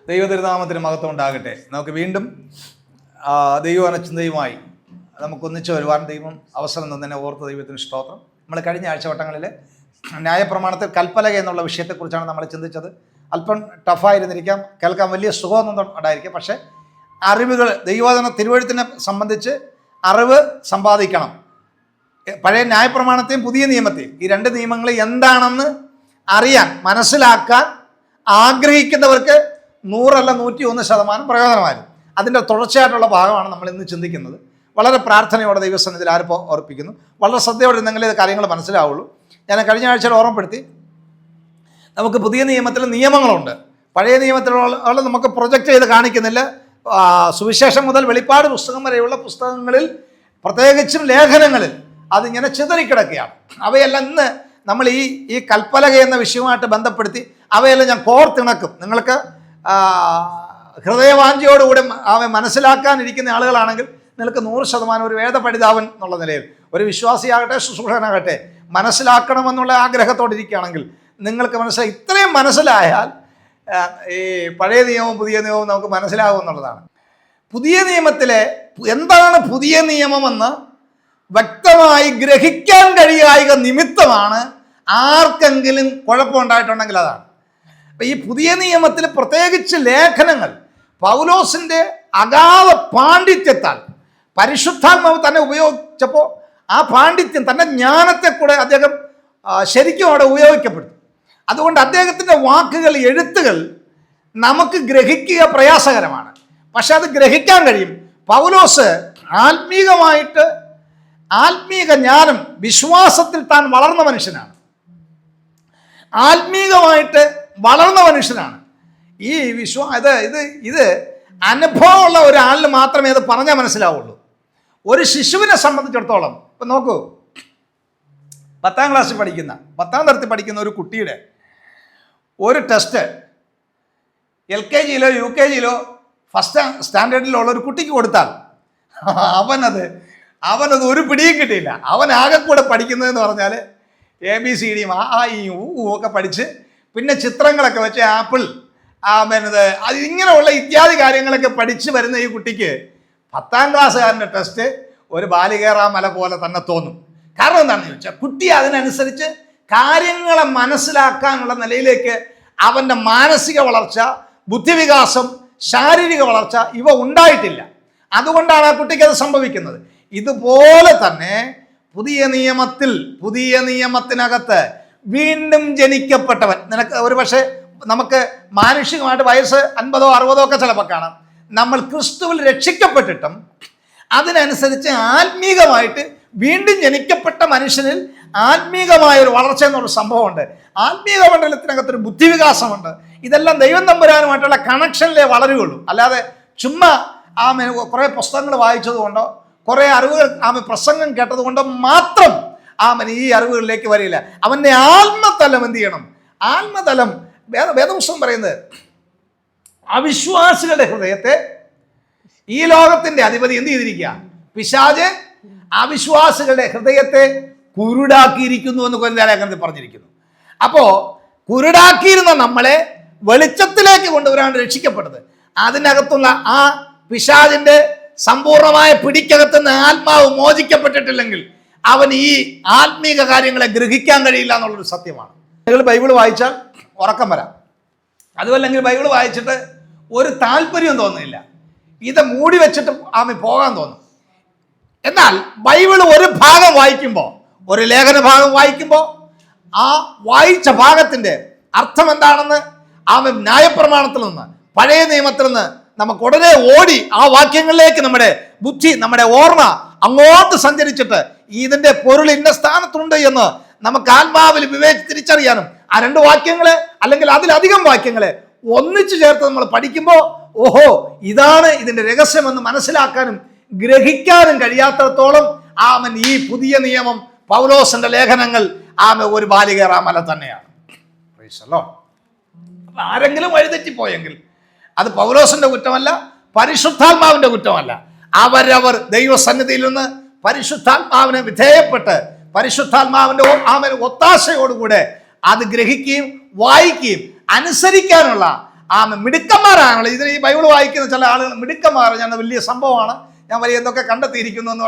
ദൈവതിരുനാമത്തിന് മഹത്വം ഉണ്ടാകട്ടെ. നമുക്ക് വീണ്ടും ദൈവവചനചിന്തയുമായി നമുക്കൊന്നിച്ച് വരുവാൻ ദൈവം അവസരം തന്നതിനെ ഓർത്ത് ദൈവത്തിന് സ്തോത്രം. നമ്മൾ കഴിഞ്ഞ ആഴ്ചവട്ടങ്ങളിൽ ന്യായപ്രമാണത്തിൽ കൽപ്പലക എന്നുള്ള വിഷയത്തെക്കുറിച്ചാണ് നമ്മൾ ചിന്തിച്ചത്. അല്പം ടഫായിരുന്നിരിക്കാം, കേൾക്കാൻ വലിയ സുഖമൊന്നും ഉണ്ടായിരിക്കും. പക്ഷേ അറിവുകൾ, ദൈവവചന തിരുവഴുത്തിനെ സംബന്ധിച്ച് അറിവ് സമ്പാദിക്കണം. പഴയ ന്യായപ്രമാണത്തെയും പുതിയ നിയമത്തെയും, ഈ രണ്ട് നിയമങ്ങൾ എന്താണെന്ന് അറിയാൻ, മനസ്സിലാക്കാൻ ആഗ്രഹിക്കുന്നവർക്ക് 100 അല്ല 101% പ്രയോജനമായിരുന്നു. അതിൻ്റെ തുടർച്ചയായിട്ടുള്ള ഭാഗമാണ് നമ്മൾ ഇന്ന് ചിന്തിക്കുന്നത്. വളരെ പ്രാർത്ഥനയോടെ ദൈവസന്നിധിയിൽ ആരിപ്പോൾ ഓർപ്പിക്കുന്നു. വളരെ ശ്രദ്ധയോടെ നിങ്ങളെ കാര്യങ്ങൾ മനസ്സിലാവുള്ളൂ. ഞാൻ കഴിഞ്ഞ ആഴ്ചയിൽ ഓർമ്മപ്പെടുത്തി, നമുക്ക് പുതിയ നിയമത്തിൽ നിയമങ്ങളുണ്ട്. പഴയ നിയമത്തിലുള്ള നമുക്ക് പ്രൊജക്റ്റ് ചെയ്ത് കാണിക്കുന്നില്ല. സുവിശേഷം മുതൽ വെളിപ്പാട് പുസ്തകം വരെയുള്ള പുസ്തകങ്ങളിൽ, പ്രത്യേകിച്ചും ലേഖനങ്ങളിൽ അതിങ്ങനെ ചിതറിക്കിടക്കുകയാണ്. അവയെല്ലാം ഇന്ന് നമ്മൾ ഈ കൽപ്പലക എന്ന വിഷയവുമായിട്ട് ബന്ധപ്പെടുത്തി അവയെല്ലാം ഞാൻ കോർത്തിണക്കും. നിങ്ങൾക്ക് ഹൃദയവാഞ്ചയോടുകൂടി മനസ്സിലാക്കാനിരിക്കുന്ന ആളുകളാണെങ്കിൽ നിങ്ങൾക്ക് 100% ഒരു വേദപഠിതാവൻ എന്നുള്ള നിലയിൽ, ഒരു വിശ്വാസിയാകട്ടെ ശുശ്രൂഷകനാകട്ടെ, മനസ്സിലാക്കണമെന്നുള്ള ആഗ്രഹത്തോടെ ഇരിക്കുകയാണെങ്കിൽ നിങ്ങൾക്ക് ഇത്രയും മനസ്സിലായാൽ ഈ പഴയ നിയമവും പുതിയ നിയമവും നമുക്ക് മനസ്സിലാകും എന്നുള്ളതാണ്. പുതിയ നിയമത്തിലെ എന്താണ് പുതിയ നിയമമെന്ന് വ്യക്തമായി ഗ്രഹിക്കാൻ കഴിയായ നിമിത്തമാണ് ആർക്കെങ്കിലും കുഴപ്പമുണ്ടായിട്ടുണ്ടെങ്കിൽ അതാണ്. അപ്പം ഈ പുതിയ നിയമത്തിൽ പ്രത്യേകിച്ച് ലേഖനങ്ങൾ പൗലോസിൻ്റെ അഗാധ പാണ്ഡിത്യത്താൽ പരിശുദ്ധാത്മാവ് തന്നെ ഉപയോഗിച്ചപ്പോൾ ആ പാണ്ഡിത്യം, തൻ്റെ ജ്ഞാനത്തെ കൂടെ അദ്ദേഹം ശരിക്കും അവിടെ ഉപയോഗിക്കപ്പെടും. അതുകൊണ്ട് അദ്ദേഹത്തിൻ്റെ വാക്കുകൾ, എഴുത്തുകൾ നമുക്ക് ഗ്രഹിക്കുക പ്രയാസകരമാണ്. പക്ഷെ അത് ഗ്രഹിക്കാൻ കഴിയും. പൗലോസ് ആത്മീക ജ്ഞാനം, വിശ്വാസത്തിൽ താൻ വളർന്ന മനുഷ്യനാണ്. ആത്മീകമായിട്ട് വളർന്ന മനുഷ്യനാണ്. ഈ ഇത് അനുഭവമുള്ള ഒരാളിന് മാത്രമേ അത് പറഞ്ഞാൽ മനസ്സിലാവുള്ളൂ. ഒരു ശിശുവിനെ സംബന്ധിച്ചിടത്തോളം ഇപ്പം നോക്കൂ, 10ാം ക്ലാസ്സിൽ പഠിക്കുന്ന, 10ാം തരത്തിൽ പഠിക്കുന്ന ഒരു കുട്ടിയുടെ ഒരു ടെസ്റ്റ് LKGയിലോ UKGയിലോ ഫസ്റ്റ് സ്റ്റാൻഡേർഡിലോ ഉള്ള ഒരു കുട്ടിക്ക് കൊടുത്താൽ അവനത് ഒരു പിടിയും കിട്ടിയില്ല. അവൻ ആകെ കൂടെ പഠിക്കുന്നതെന്ന് പറഞ്ഞാൽ ABCD ആ ഈ ഒക്കെ പഠിച്ച്, പിന്നെ ചിത്രങ്ങളൊക്കെ വെച്ച് ആപ്പിൾ ഇങ്ങനെയുള്ള ഇത്യാദി കാര്യങ്ങളൊക്കെ പഠിച്ച് വരുന്ന ഈ കുട്ടിക്ക് 10ാം ക്ലാസ്സുകാരൻ്റെ ടെസ്റ്റ് ഒരു ബാലികേറാമല പോലെ തന്നെ തോന്നും. കാരണം എന്താണെന്ന് ചോദിച്ചാൽ, കുട്ടി അതിനനുസരിച്ച് കാര്യങ്ങളെ മനസ്സിലാക്കാനുള്ള നിലയിലേക്ക് അവൻ്റെ മാനസിക വളർച്ച, ബുദ്ധിവികാസം, ശാരീരിക വളർച്ച ഇവ ഉണ്ടായിട്ടില്ല. അതുകൊണ്ടാണ് ആ കുട്ടിക്ക് അത് സംഭവിക്കുന്നത്. ഇതുപോലെ തന്നെ പുതിയ നിയമത്തിനകത്ത് വീണ്ടും ജനിക്കപ്പെട്ടവൻ, നിനക്ക് ഒരു പക്ഷേ നമുക്ക് മാനുഷികമായിട്ട് വയസ്സ് 50 or 60 ഒക്കെ ചിലപ്പോൾ കാണാം. നമ്മൾ ക്രിസ്തുവിൽ രക്ഷിക്കപ്പെട്ടിട്ടും അതിനനുസരിച്ച് ആത്മീകമായിട്ട് വീണ്ടും ജനിക്കപ്പെട്ട മനുഷ്യനിൽ ആത്മീകമായൊരു വളർച്ച എന്നുള്ള സംഭവമുണ്ട്. ആത്മീക മണ്ഡലത്തിനകത്തൊരു ബുദ്ധിവികാസമുണ്ട്. ഇതെല്ലാം ദൈവം തമ്പുരാനുമായിട്ടുള്ള കണക്ഷനിലേ വളരുകയുള്ളൂ. അല്ലാതെ ചുമ്മാ കുറേ പുസ്തകങ്ങൾ വായിച്ചതുകൊണ്ടോ കുറേ അറിവുകൾ പ്രസംഗം കേട്ടതുകൊണ്ടോ മാത്രം ഈ അറിവുകളിലേക്ക് വരില്ല. അവൻ്റെ ആത്മതലം എന്ത് ചെയ്യണം? ആത്മതലം വേദപുസ്തകം പറയുന്നത്, അവിശ്വാസികളുടെ ഹൃദയത്തെ ഈ ലോകത്തിന്റെ അധിപതി എന്ത് ചെയ്തിരിക്കുക? പിശാച് അവിശ്വാസികളുടെ ഹൃദയത്തെ കുരുടാക്കിയിരിക്കുന്നു എന്ന് കൊല്ലലേഖനത്തിൽ പറഞ്ഞിരിക്കുന്നു. അപ്പോ കുരുടാക്കിയിരുന്ന നമ്മളെ വെളിച്ചത്തിലേക്ക് കൊണ്ടുവരാണ് രക്ഷിക്കപ്പെട്ടത്. അതിനകത്തുള്ള ആ പിശാചിന്റെ സമ്പൂർണമായ പിടിക്കകത്തുനിന്ന് ആത്മാവ് മോചിക്കപ്പെട്ടിട്ടില്ലെങ്കിൽ അവൻ ഈ ആത്മീക കാര്യങ്ങളെ ഗ്രഹിക്കാൻ കഴിയില്ല എന്നുള്ളൊരു സത്യമാണ്. നിങ്ങൾ ബൈബിൾ വായിച്ചാൽ ഉറക്കം വരാം. അതുമല്ലെങ്കിൽ ബൈബിൾ വായിച്ചിട്ട് ഒരു താല്പര്യം തോന്നുന്നില്ല. ഇത് മൂടി വെച്ചിട്ട് പോകാൻ തോന്നും. എന്നാൽ ബൈബിൾ ഒരു ഭാഗം വായിക്കുമ്പോൾ, ഒരു ലേഖന ഭാഗം വായിക്കുമ്പോൾ ആ വായിച്ച ഭാഗത്തിൻ്റെ അർത്ഥം എന്താണെന്ന് ന്യായപ്രമാണത്തിൽ നിന്ന്, പഴയ നിയമത്തിൽ നിന്ന് നമുക്ക് ഉടനെ ഓടി ആ വാക്യങ്ങളിലേക്ക് നമ്മുടെ ബുദ്ധി, നമ്മുടെ ഓർമ്മ അങ്ങോട്ട് സഞ്ചരിച്ചിട്ട് ഇതിൻ്റെ പൊരുൾ ഇന്ന സ്ഥാനത്തുണ്ട് എന്ന് നമുക്ക് ആത്മാവിൽ വിവേചിച്ച് തിരിച്ചറിയാനും ആ 2 വാക്യങ്ങളെ അല്ലെങ്കിൽ അതിലധികം വാക്യങ്ങളെ ഒന്നിച്ചു ചേർത്ത് നമ്മൾ പഠിക്കുമ്പോൾ, ഓഹോ, ഇതാണ് ഇതിൻ്റെ രഹസ്യമെന്ന് മനസ്സിലാക്കാനും ഗ്രഹിക്കാനും കഴിയാത്തടത്തോളം ഈ പുതിയ നിയമം, പൗലോസിന്റെ ലേഖനങ്ങൾ ഒരു ബാലികേറാമല തന്നെയാണ്. ആരെങ്കിലും വഴിതെറ്റിപ്പോയെങ്കിൽ അത് പൗലോസിന്റെ കുറ്റമല്ല, പരിശുദ്ധാത്മാവിന്റെ കുറ്റമല്ല. അവരവർ ദൈവസന്നിധിയിൽ നിന്ന് പരിശുദ്ധാത്മാവിനെ വിധേയപ്പെട്ട് പരിശുദ്ധാത്മാവിന്റെ ഒത്താശയോടുകൂടെ അത് ഗ്രഹിക്കുകയും വായിക്കുകയും അനുസരിക്കാനുള്ള മിടുക്കന്മാരാണല്ലോ. ഇതിന് ഈ ബൈബിൾ വായിക്കുന്ന ചില ആളുകൾ മിടുക്കന്മാർ, ഞാൻ വലിയ സംഭവമാണ്, ഞാൻ വലിയ എന്തൊക്കെ കണ്ടെത്തിയിരിക്കുന്നു എന്ന്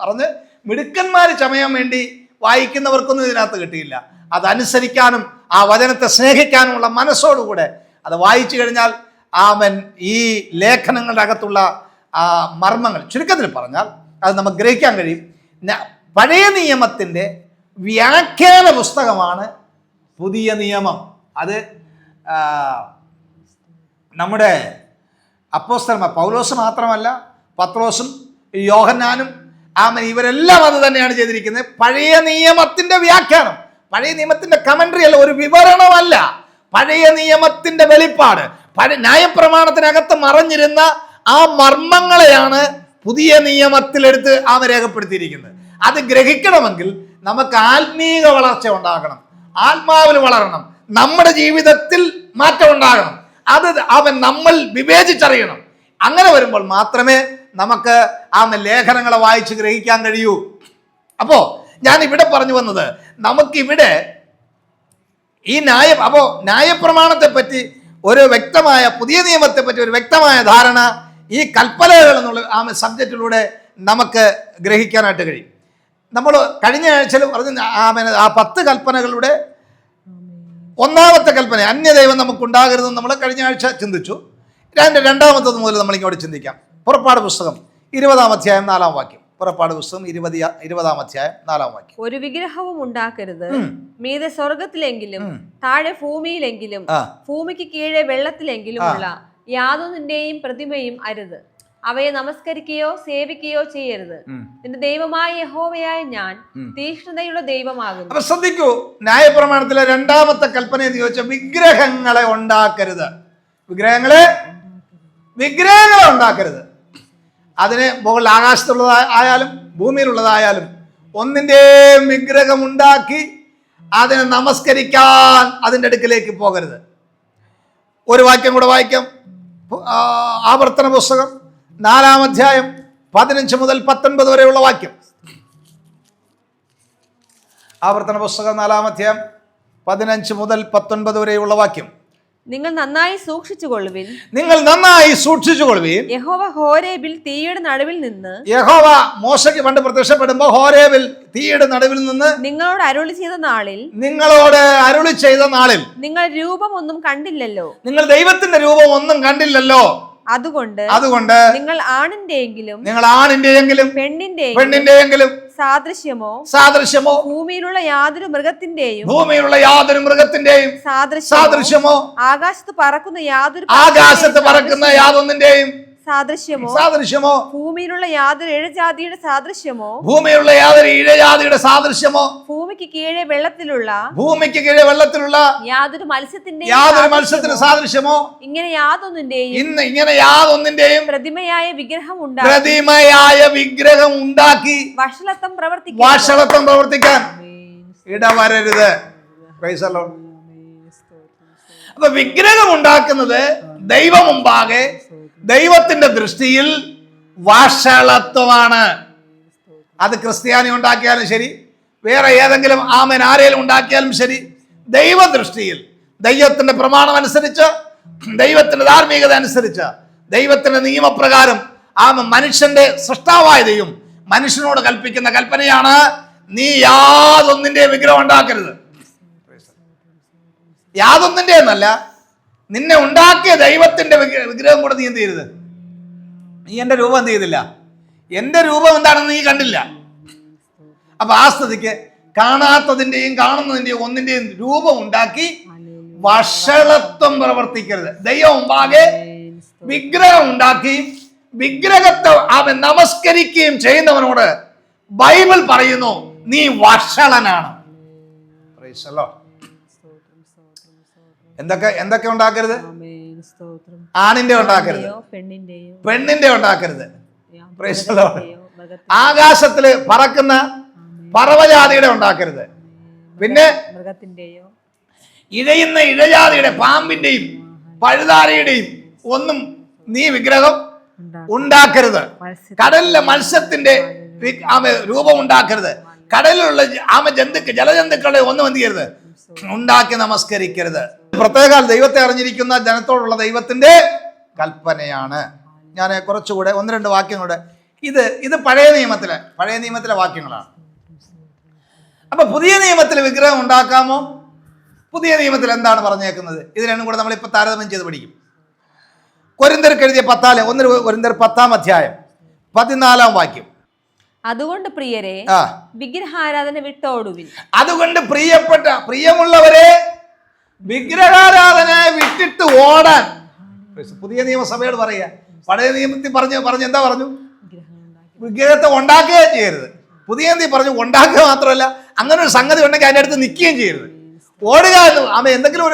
പറഞ്ഞ് മിടുക്കന്മാർ ചമയാൻ വേണ്ടി വായിക്കുന്നവർക്കൊന്നും ഇതിനകത്ത് കിട്ടിയില്ല. അതനുസരിക്കാനും ആ വചനത്തെ സ്നേഹിക്കാനുമുള്ള മനസ്സോടുകൂടെ അത് വായിച്ചു കഴിഞ്ഞാൽ ഈ ലേഖനങ്ങളുടെ അകത്തുള്ള മർമ്മങ്ങൾ ചുരുക്കത്തിൽ പറഞ്ഞാൽ അത് നമുക്ക് ഗ്രഹിക്കാൻ കഴിയും. പഴയ നിയമത്തിൻ്റെ വ്യാഖ്യാന പുസ്തകമാണ് പുതിയ നിയമം. അത് നമ്മുടെ അപ്പോസ്തലന്മാർ പൗലോസ് മാത്രമല്ല, പത്രോസും യോഹന്നാനും ഇവരെല്ലാം അത് തന്നെയാണ് ചെയ്തിരിക്കുന്നത്. പഴയ നിയമത്തിൻ്റെ വ്യാഖ്യാനം, പഴയ നിയമത്തിൻ്റെ കമന്ററി അല്ല, ഒരു വിവരണമല്ല, പഴയ നിയമത്തിൻ്റെ വെളിപ്പാട്. ന്യായപ്രമാണത്തിനകത്ത് മറഞ്ഞിരുന്ന ആ മർമ്മങ്ങളെയാണ് പുതിയ നിയമത്തിലെടുത്ത് രേഖപ്പെടുത്തിയിരിക്കുന്നത്. അത് ഗ്രഹിക്കണമെങ്കിൽ നമുക്ക് ആത്മീക വളർച്ച ഉണ്ടാകണം, ആത്മാവിൽ വളരണം, നമ്മുടെ ജീവിതത്തിൽ മാറ്റം ഉണ്ടാകണം. അത് നമ്മൾ വിവേചിച്ചറിയണം. അങ്ങനെ വരുമ്പോൾ മാത്രമേ നമുക്ക് ലേഖനങ്ങളെ വായിച്ച് ഗ്രഹിക്കാൻ കഴിയൂ. അപ്പോ ഞാൻ ഇവിടെ പറഞ്ഞു വന്നത്, നമുക്കിവിടെ ഈ ന്യായപ്രമാണത്തെ പറ്റി ഒരു വ്യക്തമായ, പുതിയ നിയമത്തെ പറ്റി ഒരു വ്യക്തമായ ധാരണ ഈ കൽപ്പനകൾ എന്നുള്ള സബ്ജക്റ്റിലൂടെ നമുക്ക് ഗ്രഹിക്കാനായിട്ട് കഴിയും. നമ്മൾ കഴിഞ്ഞ ആഴ്ചയിൽ പറഞ്ഞ ആ 10 കൽപ്പനകളുടെ ഒന്നാമത്തെ കൽപ്പന അന്യദൈവം നമുക്കുണ്ടാകരുതെന്ന് നമ്മൾ കഴിഞ്ഞ ആഴ്ച ചിന്തിച്ചു. രണ്ടാമത്തത് മുതൽ നമ്മൾ ഇങ്ങോട്ട് ചിന്തിക്കാം. പുറപ്പാട് പുസ്തകം 20-ാം അധ്യായം 4-ാം വാക്യം. പുറപ്പാട് പുസ്തകം 20-ാം അധ്യായം 4-ാം വാക്യം. ഒരു വിഗ്രഹവും ഉണ്ടാക്കരുത്, മീതെ സ്വർഗത്തിലെങ്കിലും താഴെ ഭൂമിയിലെങ്കിലും ഭൂമിക്ക് കീഴെ വെള്ളത്തിലെങ്കിലുമുള്ള യാതൊന്നിന്റെയും പ്രതിമയും അരുത്. അവയെ നമസ്കരിക്കുകയോ സേവിക്കുകയോ ചെയ്യരുത്. നിന്റെ ദൈവമായ യഹോവയായ ഞാൻ തീക്ഷ്ണതയുള്ള ദൈവമാകുന്നു. അപ്പൊ ശ്രദ്ധിക്കൂ, ന്യായപ്രമാണത്തിലെ രണ്ടാമത്തെ കൽപ്പന എന്ന് ചോദിച്ചാൽ വിഗ്രഹങ്ങളെ ഉണ്ടാക്കരുത്. വിഗ്രഹങ്ങളെ ഉണ്ടാക്കരുത്. അതിന് മുകളിൽ ആകാശത്തുള്ളതായാലും ഭൂമിയിലുള്ളതായാലും ഒന്നിൻ്റെയും വിഗ്രഹം ഉണ്ടാക്കി അതിനെ നമസ്കരിക്കാൻ അതിൻ്റെ അടുക്കിലേക്ക് പോകരുത്. ഒരു വാക്യം കൂടെ വായിക്കാം. ആവർത്തന പുസ്തകം 4-ാം അധ്യായം 15 മുതൽ 19 വരെയുള്ള വാക്യം. ആവർത്തന പുസ്തകം 4-ാം അധ്യായം 15 മുതൽ 19 വരെയുള്ള വാക്യം. നിങ്ങൾ നന്നായി സൂക്ഷിച്ചുകൊള്ളുവിൻ. യഹോവ ഹോരേബിൽ തീയുടെ നടുവിൽ നിന്ന്, യഹോവ മോശയ്ക്ക് പണ്ട് പ്രത്യക്ഷപ്പെടുമ്പോൾ ഹോരേബിൽ തീയുടെ നടുവിൽ നിന്ന് നിങ്ങളോട് അരുളി ചെയ്ത നാളിൽ നിങ്ങൾ രൂപം ഒന്നും കണ്ടില്ലല്ലോ, നിങ്ങൾ ദൈവത്തിന്റെ രൂപം ഒന്നും കണ്ടില്ലല്ലോ. അതുകൊണ്ട് നിങ്ങൾ ആണിന്റെയെങ്കിലും പെണ്ണിന്റെയെങ്കിലും സാദൃശ്യമോ ഭൂമിയിലുള്ള യാതൊരു മൃഗത്തിന്റെയും സാദൃശ്യമോ ആകാശത്ത് പറക്കുന്ന യാതൊന്നിന്റെയും സാദൃശ്യമോ ഭൂമിയിലുള്ള യാതൊരു ഇഴജാതിയുടെ സാദൃശ്യമോ ഭൂമിക്ക് കീഴെ വെള്ളത്തിലുള്ള യാതൊരു മത്സ്യത്തിന്റെ സാദൃശ്യമോ ഇങ്ങനെ യാതൊന്നിന്റെയും പ്രതിമയായ വിഗ്രഹം ഉണ്ടാക്കി വഷളത്വം പ്രവർത്തിക്കാൻ ഇടവരരുത്. അപ്പൊ വിഗ്രഹം ഉണ്ടാക്കുന്നത് ദൈവമുമ്പാകെ ദൈവത്തിന്റെ ദൃഷ്ടിയിൽ വഷളത്വമാണ്. അത് ക്രിസ്ത്യാനി ഉണ്ടാക്കിയാലും ശരി, വേറെ ഏതെങ്കിലും ആരെങ്കിലും ഉണ്ടാക്കിയാലും ശരി, ദൈവദൃഷ്ടിയിൽ ദൈവത്തിന്റെ പ്രമാണം അനുസരിച്ച്, ദൈവത്തിന്റെ ധാർമ്മികത അനുസരിച്ച്, ദൈവത്തിന്റെ നിയമപ്രകാരം മനുഷ്യന്റെ സൃഷ്ടാവായ ദൈവം മനുഷ്യനോട് കൽപ്പിക്കുന്ന കൽപ്പനയാണ്, നീ യാതൊന്നിന്റെ വിഗ്രഹം ഉണ്ടാക്കരുത്. യാതൊന്നിന്റെ എന്നല്ല, നിന്നെ ഉണ്ടാക്കിയ ദൈവത്തിന്റെ വിഗ്രഹം കൂടെ നീ എന്ത് ചെയ്യരുത്. നീ എന്റെ രൂപം എന്ത് ചെയ്തില്ല, എന്റെ രൂപം എന്താണെന്ന് നീ കണ്ടില്ല. അപ്പൊ ആ സ്ഥിതിക്ക് കാണാത്തതിന്റെയും കാണുന്നതിന്റെയും ഒന്നിന്റെയും രൂപം ഉണ്ടാക്കി വഷളത്വം പ്രവർത്തിക്കരുത്. ദൈവം മുമ്പാകെ വിഗ്രഹം ഉണ്ടാക്കി വിഗ്രഹത്തെ അവൻ നമസ്കരിക്കുകയും ചെയ്യുന്നവനോട് ബൈബിൾ പറയുന്നു, നീ വഷളനാണ്. എന്തൊക്കെ ഉണ്ടാക്കരുത്? ആണിന്റെ ഉണ്ടാക്കരുത്, പെണ്ണിന്റെ ഉണ്ടാക്കരുത്. ആകാശത്തില് പറക്കുന്ന പറവജാതിയുടെ ഉണ്ടാക്കരുത്. പിന്നെ ഇഴയുന്ന ഇഴജാതിയുടെ, പാമ്പിന്റെയും പഴുതാരയുടെയും ഒന്നും നീ വിഗ്രഹം ഉണ്ടാക്കരുത്. കടലിലെ മത്സ്യത്തിന്റെ രൂപം ഉണ്ടാക്കരുത്. കടലിലുള്ള ജലജന്തുക്കളുടെ ഒന്നും എന്ത് ചെയ്യരുത്, ഉണ്ടാക്കി നമസ്കരിക്കരുത്. പ്രത്യേക ദൈവത്തെ അറിഞ്ഞിരിക്കുന്ന ജനത്തോടുള്ള ദൈവത്തിന്റെ കൽപ്പനയാണ്. ഞാൻ കുറച്ചുകൂടെ 1-2 വാക്യങ്ങളുടെ ഇത് പഴയ നിയമത്തിലെ വാക്യങ്ങളാണ്. അപ്പൊ പുതിയ നിയമത്തിൽ വിഗ്രഹം ഉണ്ടാക്കാമോ? പുതിയ നിയമത്തിൽ എന്താണ് പറഞ്ഞേക്കുന്നത്? ഇത് രണ്ടും കൂടെ നമ്മളിപ്പോൾ താരതമ്യം ചെയ്ത് പഠിക്കും. കൊരിന്ത്യർക്ക് എഴുതിയ 1 കൊരിന്ത്യർ 10-ാം അധ്യായം 14-ാം വാക്യം. അതുകൊണ്ട് പ്രിയരെ, വിഗ്രഹാരാധന വിട്ടോടുവിൻ. അതുകൊണ്ട് പ്രിയമുള്ളവരെ, വിഗ്രഹാരാധന വിട്ടിട്ട് ഓടാൻ പുതിയ നിയമസഭയോട് പറയുക. പഴയ നിയമത്തിൽ പറഞ്ഞ് എന്താ പറഞ്ഞു? വിഗ്രഹത്തെ ഉണ്ടാക്കുകയും ചെയ്യരുത്. പുതിയ നിയമത്തിൽ പറഞ്ഞു ഉണ്ടാക്കുക മാത്രമല്ല, അങ്ങനെ ഒരു സംഗതി ഉണ്ടെങ്കിൽ അതിൻ്റെ അടുത്ത് നിൽക്കുകയും ചെയ്യരുത്. ഓടുക എന്ന് ആമ എന്തെങ്കിലും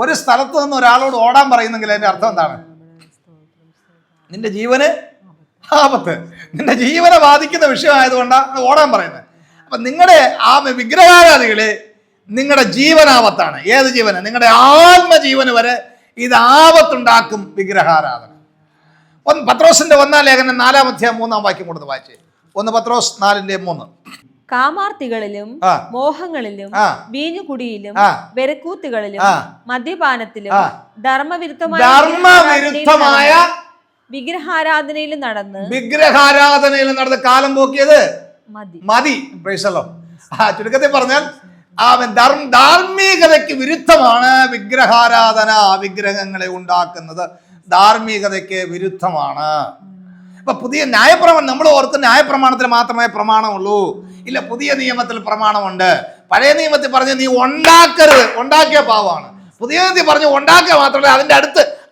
ഒരു സ്ഥലത്ത് നിന്ന് ഒരാളോട് ഓടാൻ പറയുന്നെങ്കിൽ അതിന്റെ അർത്ഥം എന്താണ്? നിന്റെ ജീവന് ആപത്ത്, നിന്റെ ജീവനെ ബാധിക്കുന്ന വിഷയമായതുകൊണ്ടാണ് ഓടാൻ പറയുന്നത്. അപ്പൊ നിങ്ങളുടെ വിഗ്രഹാരാധികള് നിങ്ങളുടെ ജീവനാപത്താണ്. ഏത് ജീവന്? നിങ്ങളുടെ ആത്മജീവന് വരെ ഇത് ആപത്തുണ്ടാക്കും വിഗ്രഹാരാധന. പത്രോസിന്റെ 1-ാം ലേഖനം 4-ാം അധ്യായം 3-ാം വാക്യം കൊടുത്ത് വായിച്ചേ. 1 പത്രോസ് 4:3. കാമാർത്തികളിലും മോഹങ്ങളിലും വീഞ്ഞുകുടിയിലും വെരക്കൂത്തുകളിലും മദ്യപാനത്തിലും ധർമ്മവിരുദ്ധമായ വിഗ്രഹാരാധനയിൽ നടന്ന് കാലം പോക്കിയത് മതി. ചുരുക്കത്തിൽ പറഞ്ഞാൽ ധാർമ്മികതയ്ക്ക് വിരുദ്ധമാണ് വിഗ്രഹാരാധന. വിഗ്രഹങ്ങളെ ഉണ്ടാക്കുന്നത് ധാർമ്മികതയ്ക്ക് വിരുദ്ധമാണ്. അപ്പൊ പുതിയ ന്യായപ്രമാണം നമ്മൾ ഓർത്ത് ന്യായപ്രമാണത്തിൽ മാത്രമേ പ്രമാണമുള്ളൂ. ഇല്ല, പുതിയ നിയമത്തിൽ പ്രമാണമുണ്ട്. പഴയ നിയമത്തിൽ പറഞ്ഞ് നീ ഉണ്ടാക്കരുത്, ഉണ്ടാക്കിയ പാവമാണ്. പുതിയ നിയമത്തിൽ പറഞ്ഞ് ഉണ്ടാക്കുക മാത്രമല്ല, അതിന്റെ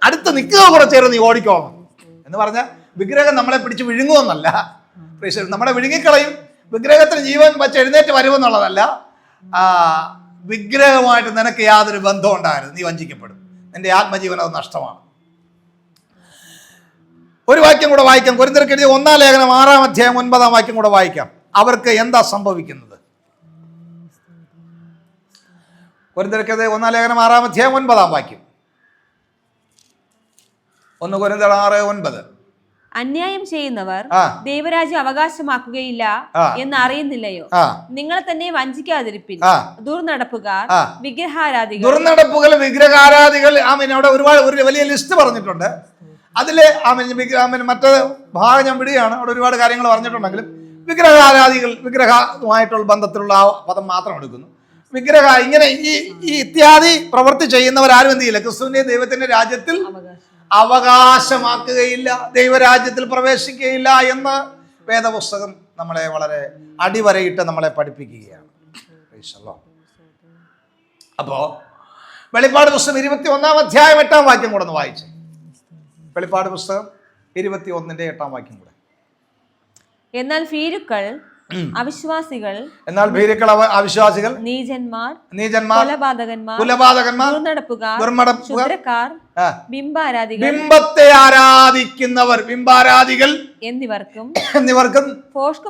അടുത്ത് നിൽക്കുക കൂടെ ചേർന്ന് നീ ഓടിക്കോണം എന്ന് പറഞ്ഞാൽ വിഗ്രഹം നമ്മളെ പിടിച്ച് വിഴുങ്ങുമെന്നല്ല, നമ്മളെ വിഴുങ്ങിക്കളയും. വിഗ്രഹത്തിന് ജീവൻ വച്ച് എഴുന്നേറ്റ് വരുമെന്നുള്ളതല്ല. വിഗ്രഹമായിട്ട് നിനക്ക് യാതൊരു ബന്ധവും ഉണ്ടാകരുത്, നീ വഞ്ചിക്കപ്പെടും. നിന്റെ ആത്മജീവൻ അത് നഷ്ടമാണ്. ഒരു വാക്യം കൂടെ വായിക്കാം. കൊരിന്ത്യർക്ക് എഴുതിയ 1-ാം ലേഖനം 6-ാം അധ്യായം 9-ാം വാക്യം കൂടെ വായിക്കാം. അവർക്ക് എന്താ സംഭവിക്കുന്നത്? കൊരിന്ത്യർക്ക് എഴുതിയ 1-ാം ലേഖനം 6-ാം അധ്യായം 9-ാം വാക്യം. 1 കൊരിന്ത്യർ 6:9. അന്യായം ചെയ്യുന്നവർ ദൈവരാജ്യം അവകാശമാക്കുകയില്ല എന്ന് അറിയുന്നില്ലയോ? നിങ്ങളെ തന്നെ വഞ്ചിക്കാതിരിപ്പിൻ. ദുർനടപ്പുകാർ, വിഗ്രഹാരാധികൾ. അവിടെ ഒരു വലിയ ലിസ്റ്റ് പറഞ്ഞിട്ടുണ്ട്. അതില് മറ്റേ ഭാഗം ഞാൻ വിടുകയാണ്. അവിടെ ഒരുപാട് കാര്യങ്ങൾ പറഞ്ഞിട്ടുണ്ടെങ്കിലും വിഗ്രഹമായിട്ടുള്ള ബന്ധത്തിലുള്ള ആ പദം മാത്രം എടുക്കുന്നു. ഇങ്ങനെ ഈ ഇത്യാദി പ്രവൃത്തി ചെയ്യുന്നവരാരും എന്ത് ചെയ്യില്ല, ക്രിസ്തുവിന്റെ ദൈവത്തിന്റെ രാജ്യത്തിൽ അവകാശമാക്കുകയില്ല, ദൈവരാജ്യത്തിൽ പ്രവേശിക്കുകയില്ല എന്ന് വേദപുസ്തകം നമ്മളെ വളരെ അടിവരയിട്ട് നമ്മളെ പഠിപ്പിക്കുകയാണ്. അപ്പോ വെളിപ്പാട് പുസ്തകം 21-ാം അധ്യായം 8-ാം വാക്യം കൂടെ ഒന്ന് വായിച്ചേ. വെളിപ്പാട് പുസ്തകം 21-ന്റെ 8-ാം വാക്യം കൂടെ. എന്നാൽ ഭീരുക്കൾ, അവിശ്വാസികൾ, നീചന്മാർ, കുലപാതകന്മാർ, ദുർനടപ്പുകാർ, ബിംബത്തെ ആരാധിക്കുന്നവർ, ബിംബാരാധികൾ എന്നിവർക്കും ഭോഷ്ക്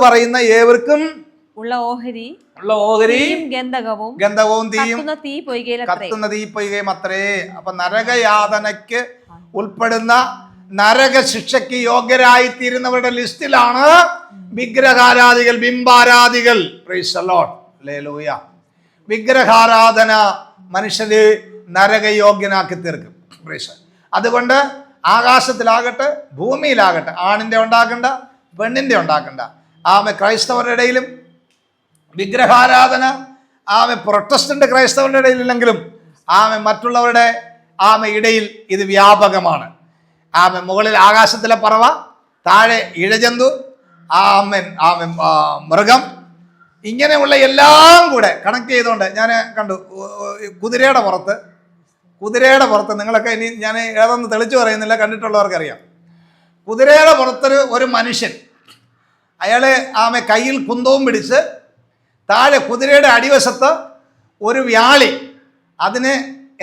പറയുന്ന ഏവർക്കും ഉള്ള ഓഹരിയും ഗന്ധകവും തീയും കത്തുന്ന തീപ്പൊയ്കയും അത്രേ. അപ്പൊ നരകയാതനയ്ക്ക് ഉൾപ്പെടുന്ന നരക ശിക്ഷയ്ക്ക് യോഗ്യരായി തീരുന്നവരുടെ ലിസ്റ്റിലാണ് വിഗ്രഹാരാധികൾ, ബിംബാരാധികൾ. Praise the lord, hallelujah. വിഗ്രഹാരാധന മനുഷ്യരെ നരകയോഗ്യനാക്കി തീർക്കും. പ്രൈസ്. അതുകൊണ്ട് ആകാശത്തിലാകട്ടെ ഭൂമിയിലാകട്ടെ ആണിന്റെ ഉണ്ടാക്കണ്ട, പെണ്ണിന്റെ ഉണ്ടാക്കണ്ട. ക്രൈസ്തവരുടെ ഇടയിലും വിഗ്രഹാരാധന, പ്രൊട്ടസ്റ്റന്റ് ക്രൈസ്തവരുടെ ഇടയിലില്ലെങ്കിലും മറ്റുള്ളവരുടെ ഇടയിൽ ഇത് വ്യാപകമാണ്. മുകളിൽ ആകാശത്തിലെ പറവ, താഴെ ഇഴജന്തു, മൃഗം, ഇങ്ങനെയുള്ള എല്ലാം കൂടെ കണക്ട് ചെയ്തുകൊണ്ട് ഞാൻ കണ്ടു. കുതിരയുടെ പുറത്ത് നിങ്ങളൊക്കെ ഇനി ഞാൻ ഏതൊന്നും തെളിച്ചു പറയുന്നില്ല, കണ്ടിട്ടുള്ളവർക്കറിയാം. കുതിരയുടെ പുറത്തൊരു മനുഷ്യൻ, അയാള് കയ്യിൽ കുന്തവും പിടിച്ച്, താഴെ കുതിരയുടെ അടിവശത്ത് ഒരു വ്യാളി, അതിന്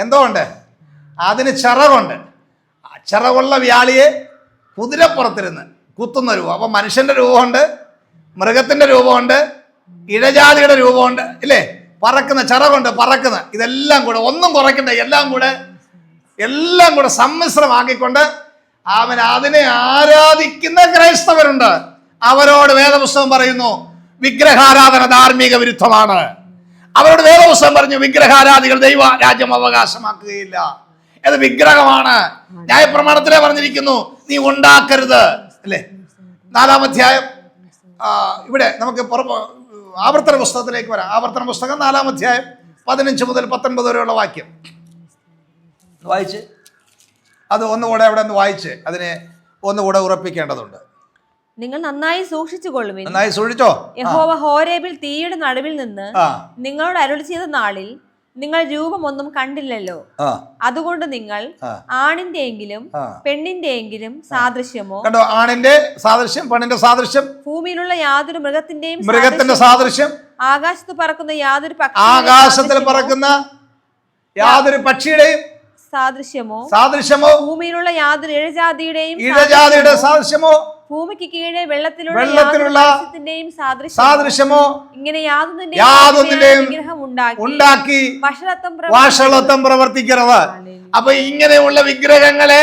എന്തോ ഉണ്ട്, അതിന് ചിറകുണ്ട്. ചിറകുള്ള വ്യാളിയെ കുതിരപ്പുറത്തിരുന്ന് കുത്തുന്ന രൂപം. അപ്പം മനുഷ്യന്റെ രൂപമുണ്ട്, മൃഗത്തിന്റെ രൂപമുണ്ട്, ഇഴജാതിയുടെ രൂപമുണ്ട്, ഇല്ലേ? പറക്കുന്ന ചിറകുണ്ട്, പറക്കുന്ന, ഇതെല്ലാം കൂടെ ഒന്നും കുറയ്ക്കണ്ട, എല്ലാം കൂടെ സമ്മിശ്രമാക്കിക്കൊണ്ട് അതിനെ ആരാധിക്കുന്ന ക്രൈസ്തവരുണ്ട്. അവരോട് വേദപുസ്തകം പറയുന്നു വിഗ്രഹാരാധന ധാർമ്മിക വിരുദ്ധമാണ്. അവരോട് വേദപുസ്തകം പറഞ്ഞു, വിഗ്രഹാരാധികൾ ദൈവ രാജ്യം അവകാശമാക്കുകയില്ല. അത് വിഗ്രഹമാണ്. ന്യായപ്രമാണത്തിലെ പറഞ്ഞിരിക്കുന്നു, നീ ഉണ്ടാക്കരുത് അല്ലേ? 4-ാം അധ്യായം ഇവിടെ നമുക്ക് ആവർത്തന പുസ്തകത്തിലേക്ക് വരാം. ആവർത്തന പുസ്തകം 4-ാം അധ്യായം 15 മുതൽ 19 വരെയുള്ള വാക്യം വായിച്ച് അത് ഒന്നുകൂടെ അവിടെ ഒന്ന് വായിച്ച് അതിനെ ഒന്നുകൂടെ ഉറപ്പിക്കേണ്ടതുണ്ട്. നിങ്ങൾ നന്നായി സൂക്ഷിച്ചു കൊള്ളുവിൻ. നന്നായി സൂക്ഷിച്ചോ. യഹോവ ഹോരേബിൽ തീയുടെ നടുവിൽ നിന്ന് നിങ്ങളോട് അരുളി ചെയ്ത നാളിൽ നിങ്ങൾ രൂപമൊന്നും കണ്ടില്ലല്ലോ. അതുകൊണ്ട് നിങ്ങൾ ആണിന്റെയെങ്കിലും പെണ്ണിന്റെയെങ്കിലും സാദൃശ്യമോ, കണ്ടോ, ആണിന്റെ സാദൃശ്യം, പെണ്ണിന്റെ സാദൃശ്യം, ഭൂമിയിലുള്ള യാതൊരു മൃഗത്തിന്റെ സാദൃശ്യം, ആകാശത്ത് പറക്കുന്ന യാതൊരു ആകാശത്തിൽ പറക്കുന്ന യാതൊരു പക്ഷിയുടെയും സാദൃശ്യമോ, ഭൂമിയിലുള്ള യാതൊരു ഇഴജാതിയുടെയും സാദൃശ്യമോ, ഭൂമിക്ക് കീഴെ വെള്ളത്തിലുള്ള സാദൃശ്യമോ, ഇങ്ങനെ യാതൊന്നിന്റെയും വിഗ്രഹം ഉണ്ടാക്കി വഷളത്വം പ്രവർത്തിക്കരുത്. അപ്പൊ ഇങ്ങനെയുള്ള വിഗ്രഹങ്ങളെ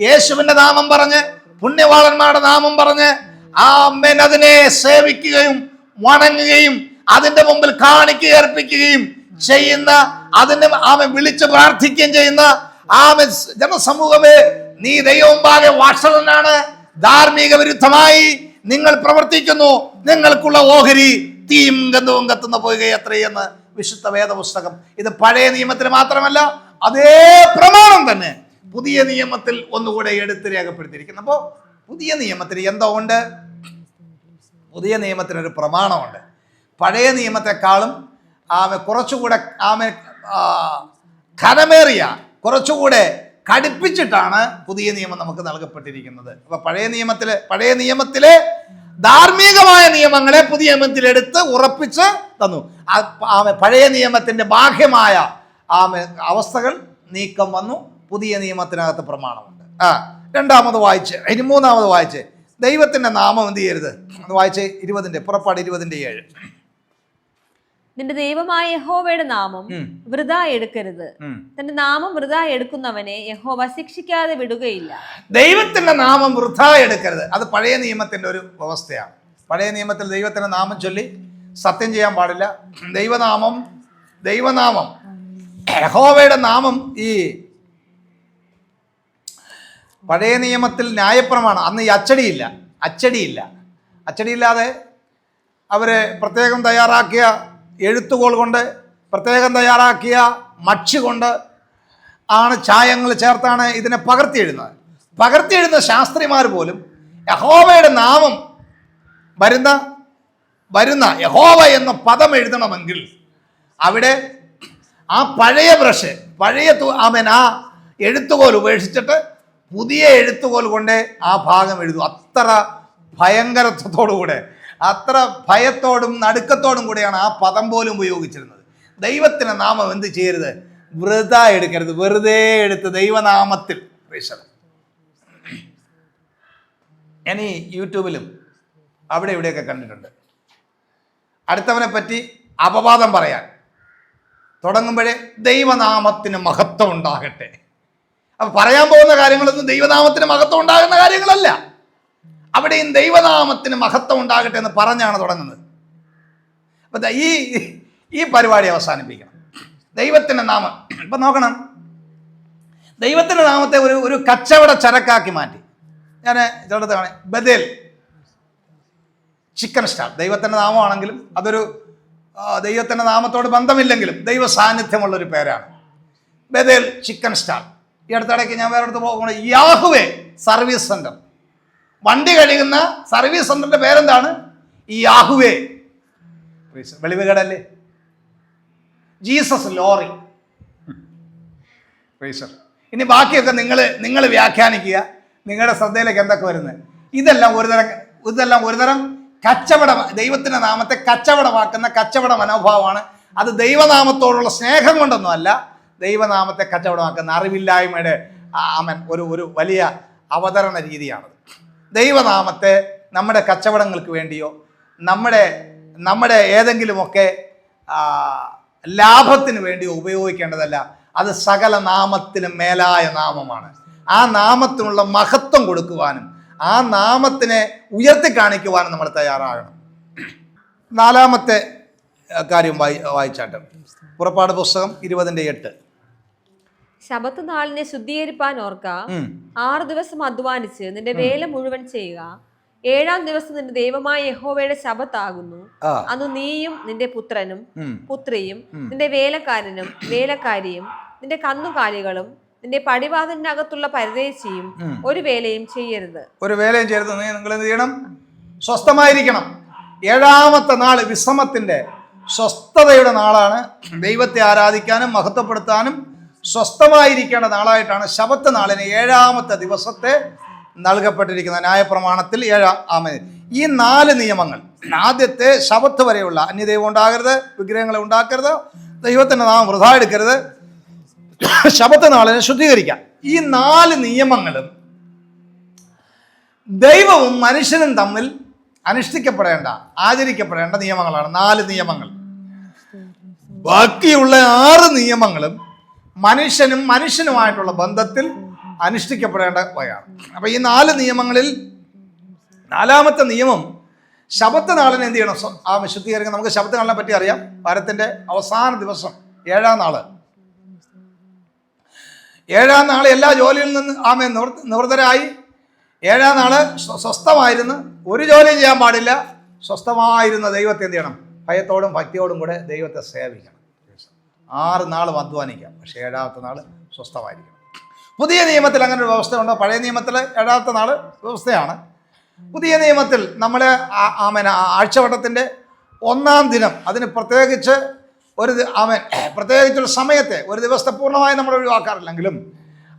യേശുവിന്റെ നാമം പറഞ്ഞ്, പുണ്യവാളന്മാരുടെ നാമം പറഞ്ഞ് അതിനെ സേവിക്കുകയും വണങ്ങുകയും അതിന്റെ മുമ്പിൽ കാണിക്ക അർപ്പിക്കുകയും ചെയ്യുന്ന, അതിനെ വിളിച്ച് പ്രാർത്ഥിക്കുകയും ചെയ്യുന്ന ജനസമൂഹമേ, നീ ദൈവമുമ്പാകെ വഷളനാണ്, ധാർമ്മിക വിരുദ്ധമായി നിങ്ങൾ പ്രവർത്തിക്കുന്നു, നിങ്ങൾക്കുള്ള ഓഹരി തീയും ഗന്ധവും കത്തുന്ന പോവുകയത്രയെന്ന് വിശുദ്ധ വേദപുസ്തകം. ഇത് പഴയ നിയമത്തിൽ മാത്രമല്ല, അതേ പ്രമാണം തന്നെ പുതിയ നിയമത്തിൽ ഒന്നുകൂടെ എടുത്ത് രേഖപ്പെടുത്തിയിരിക്കുന്നു. അപ്പോൾ പുതിയ നിയമത്തിന് എന്തോ ഉണ്ട്? പുതിയ നിയമത്തിനൊരു പ്രമാണമുണ്ട്. പഴയ നിയമത്തെക്കാളും കുറച്ചുകൂടെ ഘനമേറിയ, കുറച്ചുകൂടെ കടുപ്പിച്ചിട്ടാണ് പുതിയ നിയമം നമുക്ക് നൽകപ്പെട്ടിരിക്കുന്നത്. അപ്പൊ പഴയ നിയമത്തിലെ ധാർമ്മികമായ നിയമങ്ങളെ പുതിയ നിയമത്തിൽ എടുത്ത് ഉറപ്പിച്ച് തന്നു. പഴയ നിയമത്തിന്റെ ബാഹ്യമായ അവസ്ഥകൾ നീക്കം വന്നു. പുതിയ നിയമത്തിനകത്ത് പ്രമാണമുണ്ട്. രണ്ടാമത് വായിച്ച്, ഇനി മൂന്നാമത് വായിച്ച്, ദൈവത്തിന്റെ നാമം എന്ത് ചെയ്യരുത്? വായിച്ച് 20 പുറപ്പാട് 20:7. നിന്റെ ദൈവമായ യഹോവയുടെ നാമം വൃഥാ എടുക്കരുത്. തന്റെ നാമം വൃഥാ എടുക്കുന്നവനെ യഹോവ ശിക്ഷിക്കാതെ വിടുകയില്ല. ദൈവത്തിന്റെ നാമം വൃഥാ എടുക്കരുത്. അത് പഴയ നിയമത്തിന്റെ ഒരു വ്യവസ്ഥയാണ്. പഴയ നിയമത്തിൽ ദൈവത്തിന്റെ നാമം ചൊല്ലി സത്യം ചെയ്യാൻ പാടില്ല. ദൈവനാമം യഹോവയുടെ നാമം ഈ പഴയ നിയമത്തിൽ ന്യായപ്രമാണം, അന്ന് ഈ അച്ചടിയില്ലാതെ അവര് പ്രത്യേകം തയ്യാറാക്കിയ എഴുത്തുകോൾ കൊണ്ട്, പ്രത്യേകം തയ്യാറാക്കിയ മക്ഷി കൊണ്ട് ആണ് ചായങ്ങൾ ചേർത്താണ് ഇതിനെ പകർത്തിയെഴുതുന്ന ശാസ്ത്രിമാർ പോലും യഹോവയുടെ നാമം വരുന്ന യഹോവ എന്ന പദം എഴുതണമെങ്കിൽ അവിടെ ആ പഴയ ബ്രഷ്, ആ എഴുത്തുകോൽ ഉപേക്ഷിച്ചിട്ട് പുതിയ എഴുത്തുകോൽ കൊണ്ട് ആ ഭാഗം എഴുതും. അത്ര ഭയങ്കരത്വത്തോടുകൂടെ, അത്ര ഭയത്തോടും നടുക്കത്തോടും കൂടെയാണ് ആ പദം പോലും ഉപയോഗിച്ചിരുന്നത്. ദൈവത്തിന്റെ നാമം എന്ത് ചെയ്യരുത്? വൃഥാ എടുക്കരുത്. വെറുതെ എടുത്ത് ദൈവനാമത്തിൽ. ഞാൻ ഈ യൂട്യൂബിലും അവിടെ ഇവിടെയൊക്കെ കണ്ടിട്ടുണ്ട്, അടുത്തവനെ പറ്റി അപവാദം പറയാൻ തുടങ്ങുമ്പോഴേ ദൈവനാമത്തിന് മഹത്വം ഉണ്ടാകട്ടെ. അപ്പൊ പറയാൻ പോകുന്ന കാര്യങ്ങളൊന്നും ദൈവനാമത്തിന് മഹത്വം ഉണ്ടാകുന്ന കാര്യങ്ങളല്ല. അവിടെയും ദൈവനാമത്തിന് മഹത്വം ഉണ്ടാകട്ടെ എന്ന് പറഞ്ഞാണ് തുടങ്ങുന്നത്. അപ്പൊ ഈ പരിപാടി അവസാനിപ്പിക്കണം. ദൈവത്തിന്റെ നാമം ഇപ്പൊ നോക്കണം. ദൈവത്തിന്റെ നാമത്തെ ഒരു കച്ചവട ചരക്കാക്കി മാറ്റി. ഞാൻ ചിലടത്ത് കാണാം, ബദേൽ ചിക്കൻ സ്റ്റാൾ. ദൈവത്തിന്റെ നാമമാണെങ്കിലും അതൊരു ദൈവത്തിന്റെ നാമത്തോട് ബന്ധമില്ലെങ്കിലും ദൈവ സാന്നിധ്യമുള്ളൊരു പേരാണ് ബദേൽ ചിക്കൻ സ്റ്റാൾ. ഈ അടുത്തിടയ്ക്ക് ഞാൻ വേറെ അടുത്ത് പോകുമ്പോൾ യാഹുവേ സർവീസ് സെന്റർ, വണ്ടി കഴുകുന്ന സർവീസ് സെന്ററിന്റെ പേരെന്താണ്? ഈ യാഹുവേ. വെളിവുകേടല്ലേ? Jesus lorry. ഇനി ബാക്കിയൊക്കെ നിങ്ങൾ വ്യാഖ്യാനിക്കുക. നിങ്ങളുടെ ശ്രദ്ധയിലേക്ക് എന്തൊക്കെ വരുന്നത്? ഇതെല്ലാം ഒരുതരം കച്ചവടം, ദൈവത്തിന്റെ നാമത്തെ കച്ചവടമാക്കുന്ന കച്ചവട മനോഭാവമാണ്. അത് ദൈവനാമത്തോടുള്ള സ്നേഹം കൊണ്ടൊന്നും അല്ല, ദൈവനാമത്തെ കച്ചവടമാക്കുന്ന അറിവില്ലായ്മയുടെ ഒരു വലിയ അവതരണ രീതിയാണത്. ദൈവനാമത്തെ നമ്മുടെ കച്ചവടങ്ങൾക്ക് വേണ്ടിയോ നമ്മുടെ ഏതെങ്കിലുമൊക്കെ ലാഭത്തിന് വേണ്ടിയോ ഉപയോഗിക്കേണ്ടതല്ല. അത് സകല നാമത്തിനും മേലായ നാമമാണ്. ആ നാമത്തിനുള്ള മഹത്വം കൊടുക്കുവാനും ആ നാമത്തിനെ ഉയർത്തി കാണിക്കുവാനും നമ്മൾ തയ്യാറാകണം. നാലാമത്തെ കാര്യം വായിച്ചാട്ടെ. പുറപ്പാട് പുസ്തകം 20:8. ശബത്ത് നാളിനെ ശുദ്ധീകരിപ്പാൻ ഓർക്ക. 6 ദിവസം അധ്വാനിച്ച് നിന്റെ വേല മുഴുവൻ ചെയ്യുക. 7-ാം ദിവസം നിന്റെ ദൈവമായ യഹോവയുടെ ശബത്താകുന്നു. അന്ന് നീയും നിന്റെ പുത്രനും പുത്രിയും നിന്റെ വേലക്കാരനും വേലക്കാരിയും നിന്റെ കന്നുകാലികളും നിന്റെ പടിവാതിലിനകത്തുള്ള പരദേശിയും ഒരു വേലയും ചെയ്യരുത്. ഒരു വേലയും ചെയ്യരുത്. നിങ്ങൾ എന്ത് ചെയ്യണം? സ്വസ്ഥമായിരിക്കണം. 7-ാമത്തെ നാള് വിശ്രമത്തിന്റെ സ്വസ്ഥതയുടെ നാളാണ്. ദൈവത്തെ ആരാധിക്കാനും മഹത്വപ്പെടുത്താനും സ്വസ്ഥമായിരിക്കേണ്ട നാളായിട്ടാണ് ശബത്ത് നാളിന് 7-ാമത്തെ ദിവസത്തെ നൽകപ്പെട്ടിരിക്കുന്ന ന്യായപ്രമാണത്തിൽ 7. ഈ 4 നിയമങ്ങൾ, ആദ്യത്തെ ശബത്ത് വരെയുള്ള അന്യദൈവം ഉണ്ടാകരുത്, വിഗ്രഹങ്ങളെ ഉണ്ടാക്കരുത്, ദൈവത്തിന്റെ നാമം വൃഥാ എടുക്കരുത്, ശബത്ത് നാളിനെ ശുദ്ധീകരിക്കാം. ഈ 4 നിയമങ്ങളും ദൈവവും മനുഷ്യനും തമ്മിൽ അനുഷ്ഠിക്കപ്പെടേണ്ട, ആചരിക്കപ്പെടേണ്ട നിയമങ്ങളാണ്. 4 നിയമങ്ങൾ. ബാക്കിയുള്ള 6 നിയമങ്ങളും മനുഷ്യനുമായിട്ടുള്ള ബന്ധത്തിൽ അനുഷ്ഠിക്കപ്പെടേണ്ടവയാണ്. അപ്പൊ ഈ 4 നിയമങ്ങളിൽ 4-ാമത്തെ നിയമം ശബത്ത് നാളിനെ എന്ത് ചെയ്യണം? ശുദ്ധീകരിക്കണം. നമുക്ക് ശബത്ത് നാളിനെ പറ്റി അറിയാം. വാരത്തിന്റെ അവസാന ദിവസം 7-ാം നാള്. 7-ാം നാള് എല്ലാ ജോലിയിൽ നിന്ന് നിവൃത്തരായി 7-ാം നാള് സ്വസ്ഥമായിരുന്നു. ഒരു ജോലിയും ചെയ്യാൻ പാടില്ല. സ്വസ്ഥമായിരുന്ന ദൈവത്തെ എന്ത് ചെയ്യണം? ഭയത്തോടും ഭക്തിയോടും കൂടെ ദൈവത്തെ സേവിക്കണം. 6 നാളും അധ്വാനിക്കാം, പക്ഷേ 7-ാമത്തെ നാള് സ്വസ്ഥമായിരിക്കണം. പുതിയ നിയമത്തിൽ അങ്ങനെ ഒരു വ്യവസ്ഥയുണ്ടോ? പഴയ നിയമത്തിൽ 7-ാമത്തെ നാള് വ്യവസ്ഥയാണ്. പുതിയ നിയമത്തിൽ നമ്മൾ ആഴ്ചവട്ടത്തിൻ്റെ 1-ാം ദിനം, അതിന് പ്രത്യേകിച്ച് പ്രത്യേകിച്ചൊരു സമയത്തെ, ഒരു ദിവസത്തെ പൂർണ്ണമായി നമ്മൾ ഒഴിവാക്കാറില്ലെങ്കിലും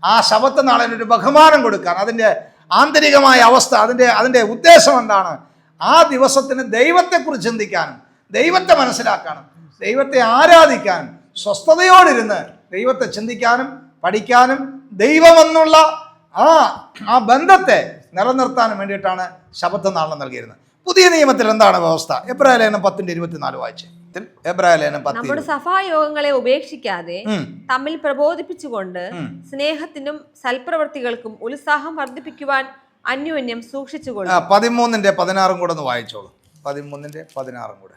ആ ശബത്ത് നാളിനൊരു ബഹുമാനം കൊടുക്കാൻ, അതിൻ്റെ ആന്തരികമായ അവസ്ഥ, അതിൻ്റെ ഉദ്ദേശം എന്താണ്? ആ ദിവസത്തിന് ദൈവത്തെക്കുറിച്ച് ചിന്തിക്കാനും ദൈവത്തെ മനസ്സിലാക്കാനും ദൈവത്തെ ആരാധിക്കാനും സ്വസ്ഥതയോടിരുന്ന് ദൈവത്തെ ചിന്തിക്കാനും പഠിക്കാനും ദൈവമെന്നുള്ള ആ ബന്ധത്തെ നിലനിർത്താനും വേണ്ടിയിട്ടാണ് ശബത്ത് നാളിന് നൽകിയിരുന്നത്. പുതിയ നിയമത്തിൽ എന്താണ് വ്യവസ്ഥ? എബ്രായലേഖനം 10:24 വായിച്ചേ. എബ്രായലേഖനം 10. നമ്മുടെ സഭായോഗങ്ങളെ ഉപേക്ഷിക്കാതെ തമ്മിൽ പ്രബോധിപ്പിച്ചുകൊണ്ട് സ്നേഹത്തിനും സൽപ്രവൃത്തികൾക്കും ഉത്സാഹം വർദ്ധിപ്പിക്കുവാൻ അന്യോന്യം സൂക്ഷിച്ചുകൊള്ളു. 13:16 കൂടെ ഒന്ന് വായിച്ചോളൂ. 13:16 കൂടെ.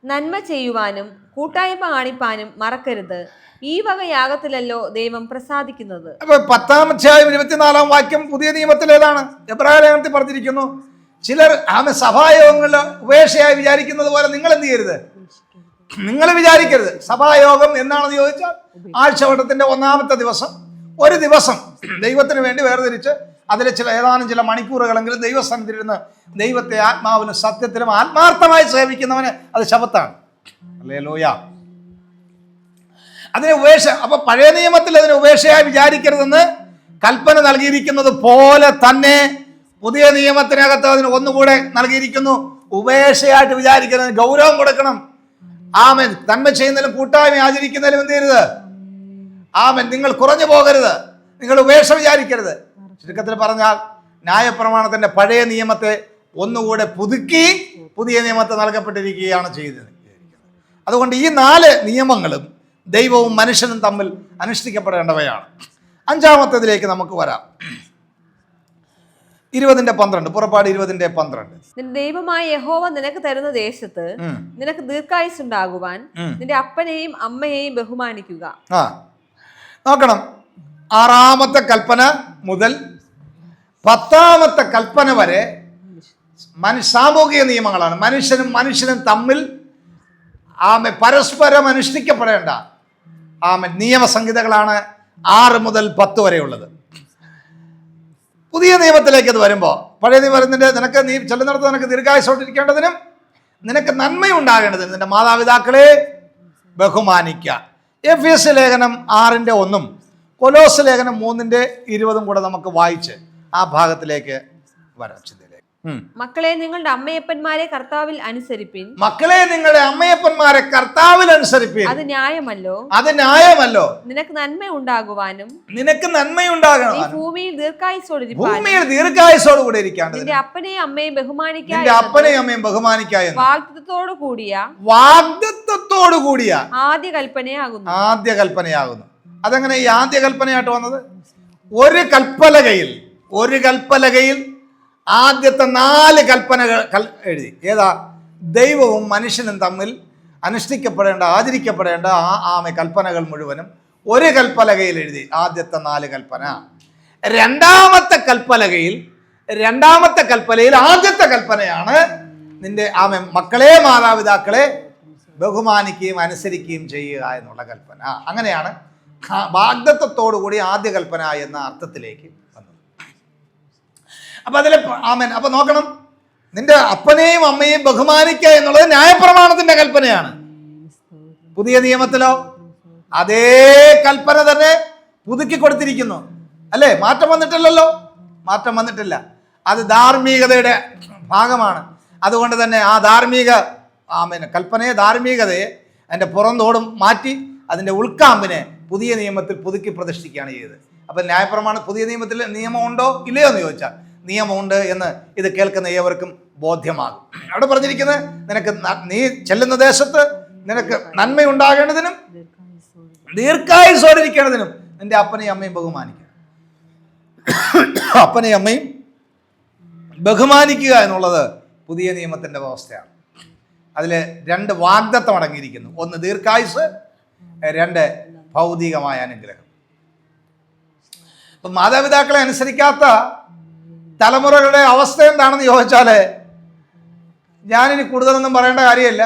നന്മ ചെയ്യുവാനും കൂട്ടായ്മ കാണിപ്പാനും മറക്കരുത്. ഈ വക യാഗത്തിലല്ലോ ദൈവം പ്രസാദിക്കുന്നത്. അപ്പൊ 10-ാം അധ്യായം 24-ാം വാക്യം പുതിയ നിയമത്തിൽ ഏതാണ്? എബ്രായലേഖനത്തിൽ പറഞ്ഞിരിക്കുന്നു, ചിലർ സഭായോഗങ്ങളിൽ ഉപേക്ഷയായി വിചാരിക്കുന്നത് പോലെ നിങ്ങൾ എന്ത് ചെയ്യരുത്? നിങ്ങൾ വിചാരിക്കരുത്. സഭായോഗം എന്നാണെന്ന് ചോദിച്ചാൽ ആഴ്ചവട്ടത്തിന്റെ 1-ാമത്തെ ദിവസം, ഒരു ദിവസം ദൈവത്തിന് വേണ്ടി വേർതിരിച്ച് അതിൽ ഏതാനും ചില മണിക്കൂറുകളെങ്കിലും ദൈവസന്നിധിയിലിരുന്ന് ദൈവത്തെ ആത്മാവിലും സത്യത്തിലും ആത്മാർത്ഥമായി സേവിക്കുന്നവന് അത് ശബത്താണ്. ഹല്ലേലൂയ. അതിനെ അപ്പൊ പഴയ നിയമത്തിൽ അതിനെ ഉപേക്ഷയായി വിചാരിക്കരുതെന്ന് കൽപ്പന നൽകിയിരിക്കുന്നത് പോലെ തന്നെ പുതിയ നിയമത്തിനകത്ത് അതിന് ഒന്നുകൂടെ നൽകിയിരിക്കുന്നു. ഉപേക്ഷയായിട്ട് വിചാരിക്കുന്നതിന് ഗൗരവം കൊടുക്കണം. ആമേൻ. നന്മ ചെയ്യുന്നതിലും കൂട്ടായ്മ ആചരിക്കുന്നതിലും എന്ത് ചെയ്യരുത്? ആമേൻ. നിങ്ങൾ കുറഞ്ഞു പോകരുത്, നിങ്ങൾ ഉപേക്ഷ വിചാരിക്കരുത്. ചുരുക്കത്തിൽ പറഞ്ഞാൽ ന്യായപ്രമാണത്തിന്റെ പഴയ നിയമത്തെ ഒന്നുകൂടെ പുതുക്കി പുതിയ നിയമത്തെ നൽകപ്പെട്ടിരിക്കുകയാണ് ചെയ്തത്. അതുകൊണ്ട് ഈ 4 നിയമങ്ങളും ദൈവവും മനുഷ്യനും തമ്മിൽ അനുഷ്ഠിക്കപ്പെടേണ്ടവയാണ്. 5-ാമത്തേതിലേക്ക് നമുക്ക് വരാം. 20:12. പുറപ്പാട് 20:12. നിന്റെ ദൈവമായ യഹോവ നിനക്ക് തരുന്ന ദേശത്ത് നിനക്ക് ദീർഘായുസ് ഉണ്ടാകുവാൻ നിന്റെ അപ്പനെയും അമ്മയെയും ബഹുമാനിക്കുക. നോക്കണം, 6-ാമത്തെ കൽപ്പന മുതൽ 10-ാമത്തെ കൽപ്പന വരെ സാമൂഹിക നിയമങ്ങളാണ്. മനുഷ്യനും തമ്മിൽ പരസ്പരം അനുഷ്ഠിക്കപ്പെടേണ്ട നിയമസംഹിതകളാണ് 6 മുതൽ 10 വരെയുള്ളത്. പുതിയ നിയമത്തിലേക്ക് അത് വരുമ്പോൾ പഴയ നിയമത്തിന്റെ നീ ചെല്ലുന്നിടത്ത് നിനക്ക് ദീർഘായുസോട്ടിരിക്കേണ്ടതിനും നിനക്ക് നന്മയുണ്ടാകേണ്ടതിനും നിന്റെ മാതാപിതാക്കളെ ബഹുമാനിക്കുക. എഫേസ്യ ലേഖനം 6:1 കൊലോസ് ലേഖനം 3:20 കൂടെ നമുക്ക് വായിച്ച് ആ ഭാഗത്തിലേക്ക് വരാം. മക്കളെ നിങ്ങളുടെ അമ്മയപ്പന്മാരെ കർത്താവിൽ അനുസരിപ്പിൻ. മക്കളെ നിങ്ങളുടെ അമ്മയപ്പന്മാരെ കർത്താവിൽ അനുസരിപ്പിൻ. അത് ന്യായമല്ലോ. അത് ന്യായമല്ലോ. നിനക്ക് നന്മ ഉണ്ടാകുവാനും നീ ഭൂമിയിൽ ദീർഘായുസോട് കൂടെ ഇരിക്കാൻ നിന്റെ അപ്പനെയും അമ്മയും ബഹുമാനിക്കായ വാഗ്ദത്തത്തോടു കൂടിയ ആദ്യ കൽപ്പനയാകുന്നു. അതെങ്ങനെ ഈ ആദ്യ കൽപ്പനയായിട്ട് വന്നത്? ഒരു കൽപ്പലകയിൽ ആദ്യത്തെ 4 കൽപ്പനകൾ എഴുതി. ഏതാ? ദൈവവും മനുഷ്യനും തമ്മിൽ അനുഷ്ഠിക്കപ്പെടേണ്ട ആചരിക്കപ്പെടേണ്ട കൽപ്പനകൾ മുഴുവനും ഒരു കൽപ്പലകയിൽ എഴുതി. ആദ്യത്തെ 4 കൽപ്പന. രണ്ടാമത്തെ കൽപ്പനയിൽ ആദ്യത്തെ കൽപ്പനയാണ് നിന്റെ മക്കളെ മാതാപിതാക്കളെ ബഹുമാനിക്കുകയും അനുസരിക്കുകയും ചെയ്യുക എന്നുള്ള കൽപ്പന. അങ്ങനെയാണ് വാഗ്ദത്തത്തോടുകൂടി ആദ്യ കൽപ്പന എന്ന അർത്ഥത്തിലേക്ക് വന്നത്. അപ്പൊ അതിലെ അപ്പൊ നോക്കണം, നിന്റെ അപ്പനെയും അമ്മയെയും ബഹുമാനിക്കുക എന്നുള്ളത് ന്യായപ്രമാണത്തിന്റെ കൽപ്പനയാണ്. പുതിയ നിയമത്തിലോ അതേ കൽപ്പന തന്നെ പുതുക്കി കൊടുത്തിരിക്കുന്നു, അല്ലേ? മാറ്റം വന്നിട്ടില്ലല്ലോ, മാറ്റം വന്നിട്ടില്ല. അത് ധാർമ്മികതയുടെ ഭാഗമാണ്. അതുകൊണ്ട് തന്നെ ആ കൽപ്പനയെ, ധാർമ്മികതയെ, അതിൻ്റെ പുറന്തോടും മാറ്റി അതിൻ്റെ ഉൾക്കാമ്പിനെ പുതിയ നിയമത്തിൽ പുതുക്കി പ്രതിഷ്ഠിക്കുകയാണ് ചെയ്തത്. അപ്പം ന്യായപ്രമാണം പുതിയ നിയമത്തിൽ നിയമമുണ്ടോ ഇല്ലയോ എന്ന് ചോദിച്ചാൽ നിയമമുണ്ട് എന്ന് ഇത് കേൾക്കുന്ന ഏവർക്കും ബോധ്യമാകും. അവിടെ പറഞ്ഞിരിക്കുന്നത്, നിനക്ക് നീ ചെല്ലുന്ന ദേശത്ത് നിനക്ക് നന്മയുണ്ടാകേണ്ടതിനും ദീർഘായുസ്സോടിരിക്കേണ്ടതിനും നിന്റെ അപ്പനെയും അമ്മയും ബഹുമാനിക്കുക. അപ്പനെയും അമ്മയും ബഹുമാനിക്കുക എന്നുള്ളത് പുതിയ നിയമത്തിൻ്റെ വ്യവസ്ഥയാണ്. അതിൽ 2 വാഗ്ദത്തം അടങ്ങിയിരിക്കുന്നു. 1 ദീർഘായുസ്, 2 ഭൗതികമായ അനുഗ്രഹം. ഇപ്പം മാതാപിതാക്കളെ അനുസരിക്കാത്ത തലമുറകളുടെ അവസ്ഥ എന്താണെന്ന് ചോദിച്ചാൽ ഞാനിനി കൂടുതലൊന്നും പറയേണ്ട കാര്യമില്ല.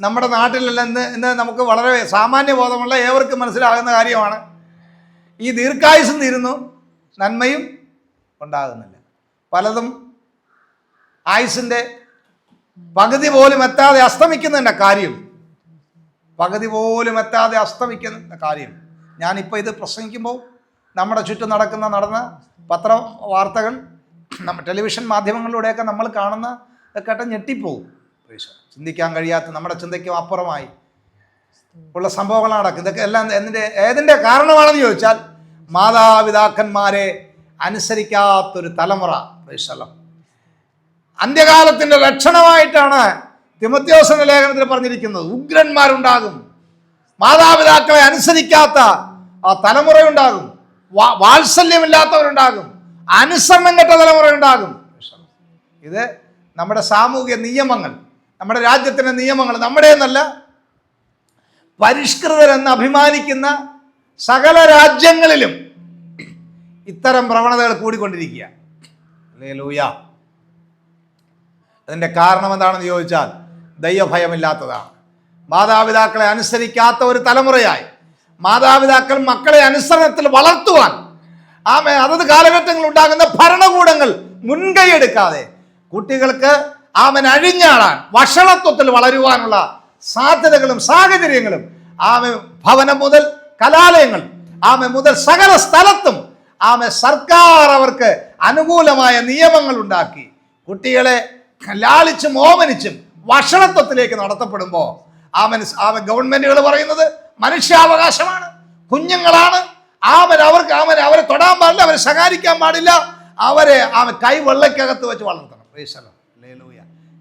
നമ്മുടെ നാട്ടിലല്ല ഇന്ന് നമുക്ക് വളരെ സാമാന്യ ബോധമുള്ള ഏവർക്കും മനസ്സിലാകുന്ന കാര്യമാണ്. ഈ ദീർഘായുസ്സും തീരുന്നു, നന്മയും ഉണ്ടാകുന്നില്ല. പലതും ആയുസിൻ്റെ പകുതി പോലും എത്താതെ അസ്തമിക്കുന്നതിൻ്റെ കാര്യം ഞാനിപ്പോൾ ഇത് പ്രസംഗിക്കുമ്പോൾ നമ്മുടെ ചുറ്റും നടന്ന പത്ര വാർത്തകൾ, ടെലിവിഷൻ മാധ്യമങ്ങളിലൂടെയൊക്കെ നമ്മൾ കാണുന്ന കേട്ട ഞെട്ടിപ്പോവും. ചിന്തിക്കാൻ കഴിയാത്ത, നമ്മുടെ ചിന്തയ്ക്കും അപ്പുറമായി ഉള്ള സംഭവങ്ങളാണ് നടക്കുന്നത്. ഇതൊക്കെ എല്ലാം ഏതിൻ്റെ കാരണമാണെന്ന് ചോദിച്ചാൽ മാതാപിതാക്കന്മാരെ അനുസരിക്കാത്തൊരു തലമുറ. അന്ത്യകാലത്തിൻ്റെ ലക്ഷണമായിട്ടാണ് തിമോഥെയോസിന്റെ ലേഖനത്തിൽ പറഞ്ഞിരിക്കുന്നത്. ഉഗ്രന്മാരുണ്ടാകും, മാതാപിതാക്കളെ അനുസരിക്കാത്ത തലമുറയുണ്ടാകും, വാത്സല്യമില്ലാത്തവരുണ്ടാകും, അനുസരണം കെട്ട തലമുറയുണ്ടാകും. ഇത് നമ്മുടെ സാമൂഹിക നിയമങ്ങൾ, നമ്മുടെ രാജ്യത്തിൻ്റെ നിയമങ്ങൾ, നമ്മുടെ എന്നല്ല, പരിഷ്കൃതരെന്ന് അഭിമാനിക്കുന്ന സകല രാജ്യങ്ങളിലും ഇത്തരം പ്രവണതകൾ കൂടിക്കൊണ്ടിരിക്കുക. ഹല്ലേലൂയ. അതിൻ്റെ കാരണം എന്താണെന്ന് ചോദിച്ചാൽ ദൈവഭയമില്ലാത്തതാണ്. മാതാപിതാക്കളെ അനുസരിക്കാത്ത ഒരു തലമുറയായി മാതാപിതാക്കൾ മക്കളെ അനുസരണത്തിൽ വളർത്തുവാൻ അതത് കാലഘട്ടങ്ങളിൽ ഉണ്ടാകുന്ന ഭരണകൂടങ്ങൾ മുൻകൈയെടുക്കാതെ കുട്ടികൾക്ക് അഴിഞ്ഞാടാൻ, വഷളത്വത്തിൽ വളരുവാനുള്ള സാധ്യതകളും സാഹചര്യങ്ങളും ഭവനം മുതൽ കലാലയങ്ങൾ മുതൽ സകല സ്ഥലത്തും സർക്കാർ അവർക്ക് അനുകൂലമായ നിയമങ്ങൾ ഉണ്ടാക്കി കുട്ടികളെ ലാളിച്ചും ഓമനിച്ചും വഷളത്വത്തിലേക്ക് നടത്തപ്പെടുമ്പോൾ ഗവൺമെന്റുകൾ പറയുന്നത് മനുഷ്യാവകാശമാണ്, കുഞ്ഞുങ്ങളാണ്, അവരെ തൊടാൻ പാടില്ല, അവരെ ശകാരിക്കാൻ പാടില്ല, അവരെ കൈവെള്ളക്കകത്ത് വെച്ച് വളർത്തണം.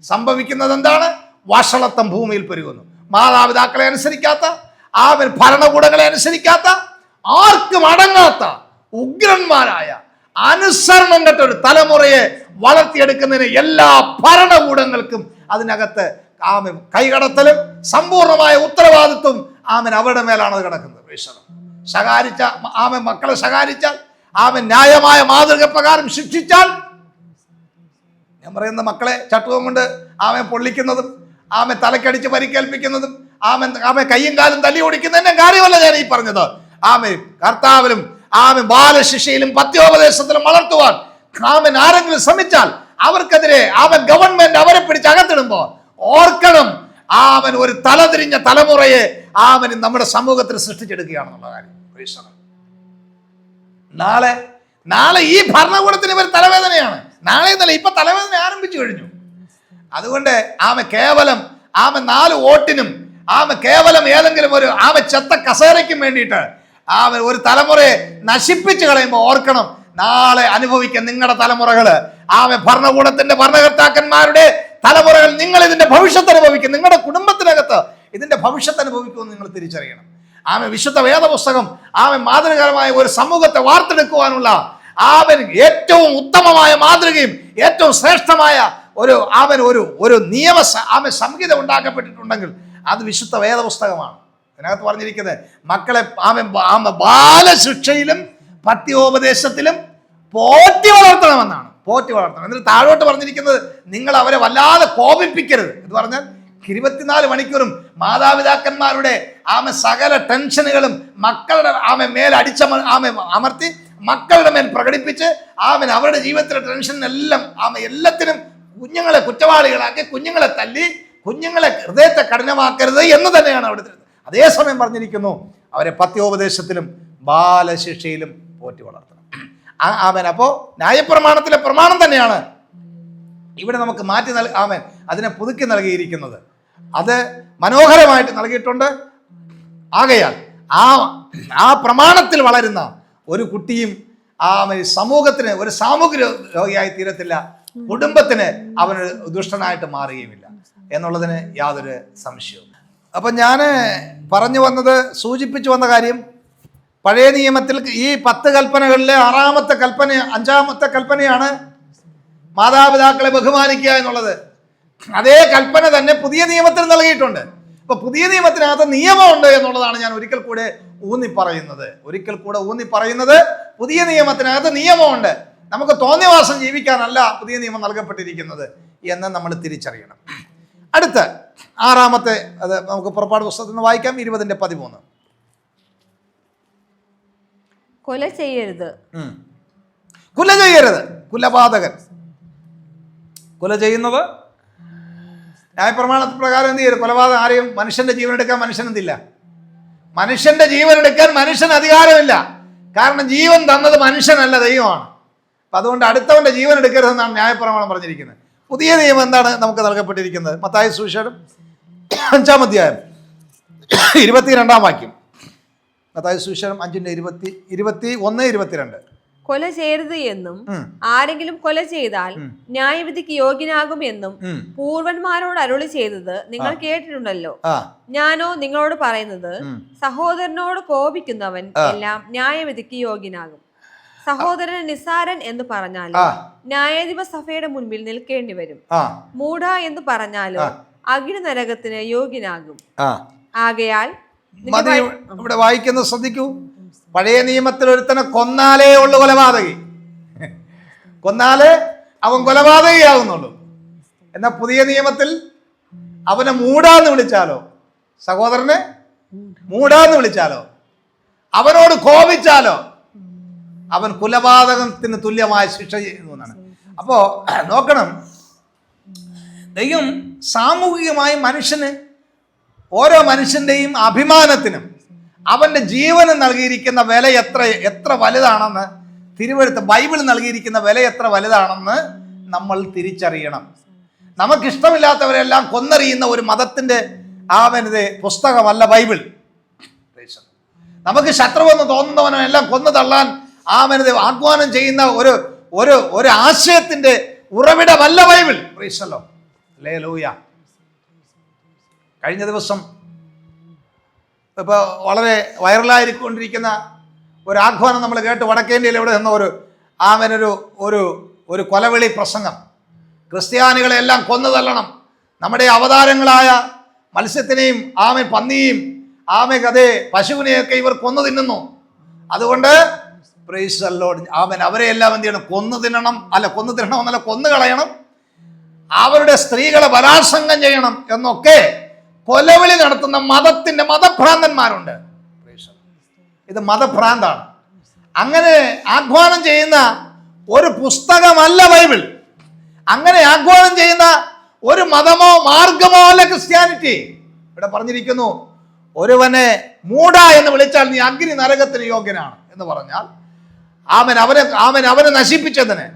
സംഭവിക്കുന്നത് എന്താണ്? വഷളത്വം ഭൂമിയിൽ പെരുകുന്നു. മാതാപിതാക്കളെ അനുസരിക്കാത്ത, ഭരണകൂടങ്ങളെ അനുസരിക്കാത്ത, ആർക്കും അടങ്ങാത്ത ഉഗ്രന്മാരായ അനുസരണം കെട്ട ഒരു തലമുറയെ വളർത്തിയെടുക്കുന്നതിന് എല്ലാ ഭരണകൂടങ്ങൾക്കും അതിനകത്ത് കൈകടത്തലും സമ്പൂർണമായ ഉത്തരവാദിത്വം അവരുടെ മേലാണ് അത് കിടക്കുന്നത്. ശകാരിച്ച മക്കളെ ശകാരിച്ചാൽ ന്യായമായ മാതൃക പ്രകാരം ശിക്ഷിച്ചാൽ, ഞാൻ പറയുന്ന മക്കളെ ചട്ടുകം കൊണ്ട് പൊള്ളിക്കുന്നതും തലക്കടിച്ച് പരിക്കേൽപ്പിക്കുന്നതും കയ്യും കാലും തല്ലി ഓടിക്കുന്നതിന്റെ കാര്യമല്ല ഞാൻ ഈ പറഞ്ഞത്. കർത്താവിലും ബാലശിക്ഷയിലും പത്യോപദേശത്തിലും വളർത്തുവാൻ ആരെങ്കിലും ശ്രമിച്ചാൽ അവർക്കെതിരെ ഗവൺമെന്റ് അവരെ പിടിച്ച് അകത്തിടുമ്പോൾ ഓർക്കണം, ഒരു തലതിരിഞ്ഞ തലമുറയെ നമ്മുടെ സമൂഹത്തിൽ സൃഷ്ടിച്ചെടുക്കുകയാണെന്നുള്ള കാര്യം. നാളെ ഈ ഭരണകൂടത്തിന് ഇവർ തലവേദനയാണ്. നാളെ എന്നല്ല, ഇപ്പൊ തലവേദന ആരംഭിച്ചു കഴിഞ്ഞു. അതുകൊണ്ട് കേവലം 4 വോട്ടിനും കേവലം ഏതെങ്കിലും ഒരു ചെത്ത കസേരയ്ക്കും വേണ്ടിയിട്ട് ഒരു തലമുറയെ നശിപ്പിച്ചു കളയുമ്പോൾ ഓർക്കണം, നാളെ അനുഭവിക്കാൻ നിങ്ങളുടെ തലമുറകള് ഭരണകൂടത്തിന്റെ ഭരണകർത്താക്കന്മാരുടെ തലമുറകൾ നിങ്ങൾ ഇതിന്റെ ഭവിഷ്യത്ത് അനുഭവിക്കും. നിങ്ങളുടെ കുടുംബത്തിനകത്ത് ഇതിന്റെ ഭവിഷ്യത്ത് അനുഭവിക്കുമെന്ന് നിങ്ങൾ തിരിച്ചറിയണം. വിശുദ്ധ വേദപുസ്തകം മാതൃകരമായ ഒരു സമൂഹത്തെ വാർത്തെടുക്കുവാനുള്ള ഏറ്റവും ഉത്തമമായ മാതൃകയും ഏറ്റവും ശ്രേഷ്ഠമായ ഒരു നിയമ സംഹിത ഉണ്ടാക്കപ്പെട്ടിട്ടുണ്ടെങ്കിൽ അത് വിശുദ്ധ വേദപുസ്തകമാണ്. അതിനകത്ത് പറഞ്ഞിരിക്കുന്നത് മക്കളെ ബാലശിക്ഷയിലും പത്യോപദേശത്തിലും പോറ്റി വളർത്തണമെന്നാണ്. പോറ്റി വളർത്തണം. എന്നിട്ട് താഴോട്ട് പറഞ്ഞിരിക്കുന്നത് നിങ്ങൾ അവരെ വല്ലാതെ കോപിപ്പിക്കരുത് എന്ന് പറഞ്ഞാൽ 24 മണിക്കൂറും മാതാപിതാക്കന്മാരുടെ സകല ടെൻഷനുകളും മക്കളുടെ മേൽ അമർത്തി മക്കളുടെ മേൽ പ്രകടിപ്പിച്ച് അവരുടെ ജീവിതത്തിലെ ടെൻഷനെല്ലാം എല്ലാത്തിനും കുഞ്ഞുങ്ങളെ കുറ്റവാളികളാക്കി കുഞ്ഞുങ്ങളെ തല്ലി കുഞ്ഞുങ്ങളെ ഹൃദയത്തെ കഠിനമാക്കരുത് എന്ന് തന്നെയാണ് അവിടുത്തെ. അതേസമയം പറഞ്ഞിരിക്കുന്നു അവരെ പത്യോപദേശത്തിലും ബാലശിക്ഷയിലും പോറ്റി വളർത്തണം. അപ്പോൾ ന്യായപ്രമാണത്തിലെ പ്രമാണം തന്നെയാണ് ഇവിടെ നമുക്ക് മാറ്റി അതിനെ പുതുക്കി നൽകിയിരിക്കുന്നത്. അത് മനോഹരമായിട്ട് നൽകിയിട്ടുണ്ട്. ആകയാൽ ആ പ്രമാണത്തിൽ വളരുന്ന ഒരു കുട്ടിയും സമൂഹത്തിന് ഒരു സാമൂഹിക രോഗിയായി തീരത്തില്ല, കുടുംബത്തിന് അവന് ദുഷ്ടനായിട്ട് മാറുകയുമില്ല എന്നുള്ളതിന് യാതൊരു സംശയവും. അപ്പം ഞാൻ പറഞ്ഞു വന്നത്, സൂചിപ്പിച്ചു വന്ന കാര്യം, പഴയ നിയമത്തിൽ ഈ 10 കൽപ്പനകളിലെ 6-ാമത്തെ കൽപ്പന 5-ാമത്തെ കൽപ്പനയാണ് മാതാപിതാക്കളെ ബഹുമാനിക്കുക എന്നുള്ളത്. അതേ കൽപ്പന തന്നെ പുതിയ നിയമത്തിൽ നൽകിയിട്ടുണ്ട്. അപ്പൊ പുതിയ നിയമത്തിനകത്ത് നിയമമുണ്ട് എന്നുള്ളതാണ് ഞാൻ ഒരിക്കൽ കൂടെ ഊന്നി പറയുന്നത്. പുതിയ നിയമത്തിനകത്ത് നിയമമുണ്ട്. നമുക്ക് തോന്നിയവാസം ജീവിക്കാനല്ല പുതിയ നിയമം നൽകപ്പെട്ടിരിക്കുന്നത് എന്ന് നമ്മൾ തിരിച്ചറിയണം. അടുത്ത 6-ാമത്തെ, അത് നമുക്ക് പുറപ്പാട് പുസ്തകത്തിൽ നിന്ന് വായിക്കാം. 20:13. കൊല ചെയ്യരുത്. കുലപാതകൻ കൊല ചെയ്യുന്നത് ന്യായപ്രമാണ പ്രകാരം എന്ത് ചെയ്യരുത്? കൊലപാതകം ആരെയും മനുഷ്യന്റെ ജീവൻ എടുക്കാൻ മനുഷ്യനെന്തില്ല. മനുഷ്യന്റെ ജീവൻ എടുക്കാൻ മനുഷ്യന് അധികാരമില്ല. കാരണം ജീവൻ തന്നത് മനുഷ്യനല്ല, ദൈവമാണ്. അപ്പം അതുകൊണ്ട് അടുത്തവന്റെ ജീവൻ എടുക്കരുതെന്നാണ് ന്യായപ്രമാണം പറഞ്ഞിരിക്കുന്നത്. പുതിയ നിയമം എന്താണ് നമുക്ക് നൽകപ്പെട്ടിരിക്കുന്നത്? മത്തായി സുവിശേഷം 5-ാം അധ്യായം 22-ാം വാക്യം. മത്തായി സുവിശേഷം 5:21-22. കൊല ചെയ്യരുത് എന്നും ആരെങ്കിലും കൊല ചെയ്താൽ ന്യായവിധിക്ക് യോഗ്യനാകും എന്നും പൂർവന്മാരോട് അരുളി ചെയ്തത് നിങ്ങൾ കേട്ടിട്ടുണ്ടല്ലോ. ഞാനോ നിങ്ങളോട് പറയുന്നത്, സഹോദരനോട് കോപിക്കുന്നവൻ എല്ലാം ന്യായവിധിക്ക് യോഗ്യനാകും. സഹോദരൻ നിസ്സാരൻ എന്ന് പറഞ്ഞാലും ന്യായാധിപ സഭയുടെ മുൻപിൽ നിൽക്കേണ്ടി വരും. മൂഢ എന്ന് പറഞ്ഞാലും അഗ്നി നരകത്തിന് യോഗ്യനാകും. ആകയാൽ ഇവിടെ വായിക്കുന്നത് ശ്രദ്ധിക്കൂ. പഴയ നിയമത്തിൽ ഒരുത്തനെ കൊന്നാലേ ഉള്ളു കൊലപാതകി, കൊന്നാലേ അവൻ കൊലപാതകയാകുന്നുള്ളൂ. എന്നാൽ പുതിയ നിയമത്തിൽ അവനെ മൂടാന്ന് വിളിച്ചാലോ, സഹോദരനെ മൂടാന്ന് വിളിച്ചാലോ, അവനോട് കോപിച്ചാലോ അവൻ കൊലപാതകത്തിന് തുല്യമായ ശിക്ഷ ചെയ്യുന്നതാണ്. അപ്പോ നോക്കണം, ദൈവം സാമൂഹികമായി മനുഷ്യന്, ഓരോ മനുഷ്യന്റെയും അഭിമാനത്തിനും അവന്റെ ജീവന് നൽകിയിരിക്കുന്ന വില എത്ര വലുതാണെന്ന്, തിരുവെഴുത്ത് ബൈബിൾ നൽകിയിരിക്കുന്ന വില എത്ര വലുതാണെന്ന് നമ്മൾ തിരിച്ചറിയണം. നമുക്കിഷ്ടമില്ലാത്തവരെല്ലാം കൊന്നെറിയുന്ന ഒരു മതത്തിന്റെ പുസ്തകമല്ല ബൈബിൾ. നമുക്ക് ശത്രുവെന്ന് തോന്നുന്നവനെല്ലാം കൊന്നു തള്ളാൻ ആഹ്വാനം ചെയ്യുന്ന ഒരു ആശയത്തിന്റെ ഉറവിടമല്ല ബൈബിൾ. ഹല്ലേലൂയ. കഴിഞ്ഞ ദിവസം ഇപ്പോൾ വളരെ വൈറലായിക്കൊണ്ടിരിക്കുന്ന ഒരു ആഹ്വാനം നമ്മൾ കേട്ട്, വടക്കേന്ത്യയിൽ ഇവിടെ നിന്ന ഒരു കൊലവിളി പ്രസംഗം. ക്രിസ്ത്യാനികളെല്ലാം കൊന്നു തള്ളണം, നമ്മുടെ അവതാരങ്ങളായ മത്സ്യത്തിനെയും പന്നിയെയും പശുവിനെയൊക്കെ ഇവർ കൊന്നു തിന്നുന്നു, അതുകൊണ്ട് പ്രൈസ് ദി ലോർഡ് അവരെയെല്ലാം എന്ത് ചെയ്യണം? കൊന്നു തിന്നണമെന്നല്ല, കൊന്നു കളയണം, അവരുടെ സ്ത്രീകളെ ബലാത്സംഗം ചെയ്യണം എന്നൊക്കെ കൊലവിളി നടത്തുന്ന മതഭ്രാന്തന്മാരുണ്ട്. ഇത് മതഭ്രാന്താണ്. അങ്ങനെ ആഹ്വാനം ചെയ്യുന്ന ഒരു പുസ്തകമല്ല ബൈബിൾ. അങ്ങനെ ആഹ്വാനം ചെയ്യുന്ന ഒരു മതമോ മാർഗമോ അല്ല ക്രിസ്ത്യാനിറ്റി. ഇവിടെ പറഞ്ഞിരിക്കുന്നു, ഒരുവനെ മൂഢ എന്ന് വിളിച്ചാൽ നീ അഗ്നി നരകത്തിന് യോഗ്യനാണ് എന്ന് പറഞ്ഞാൽ അവനെ നശിപ്പിച്ചതിന്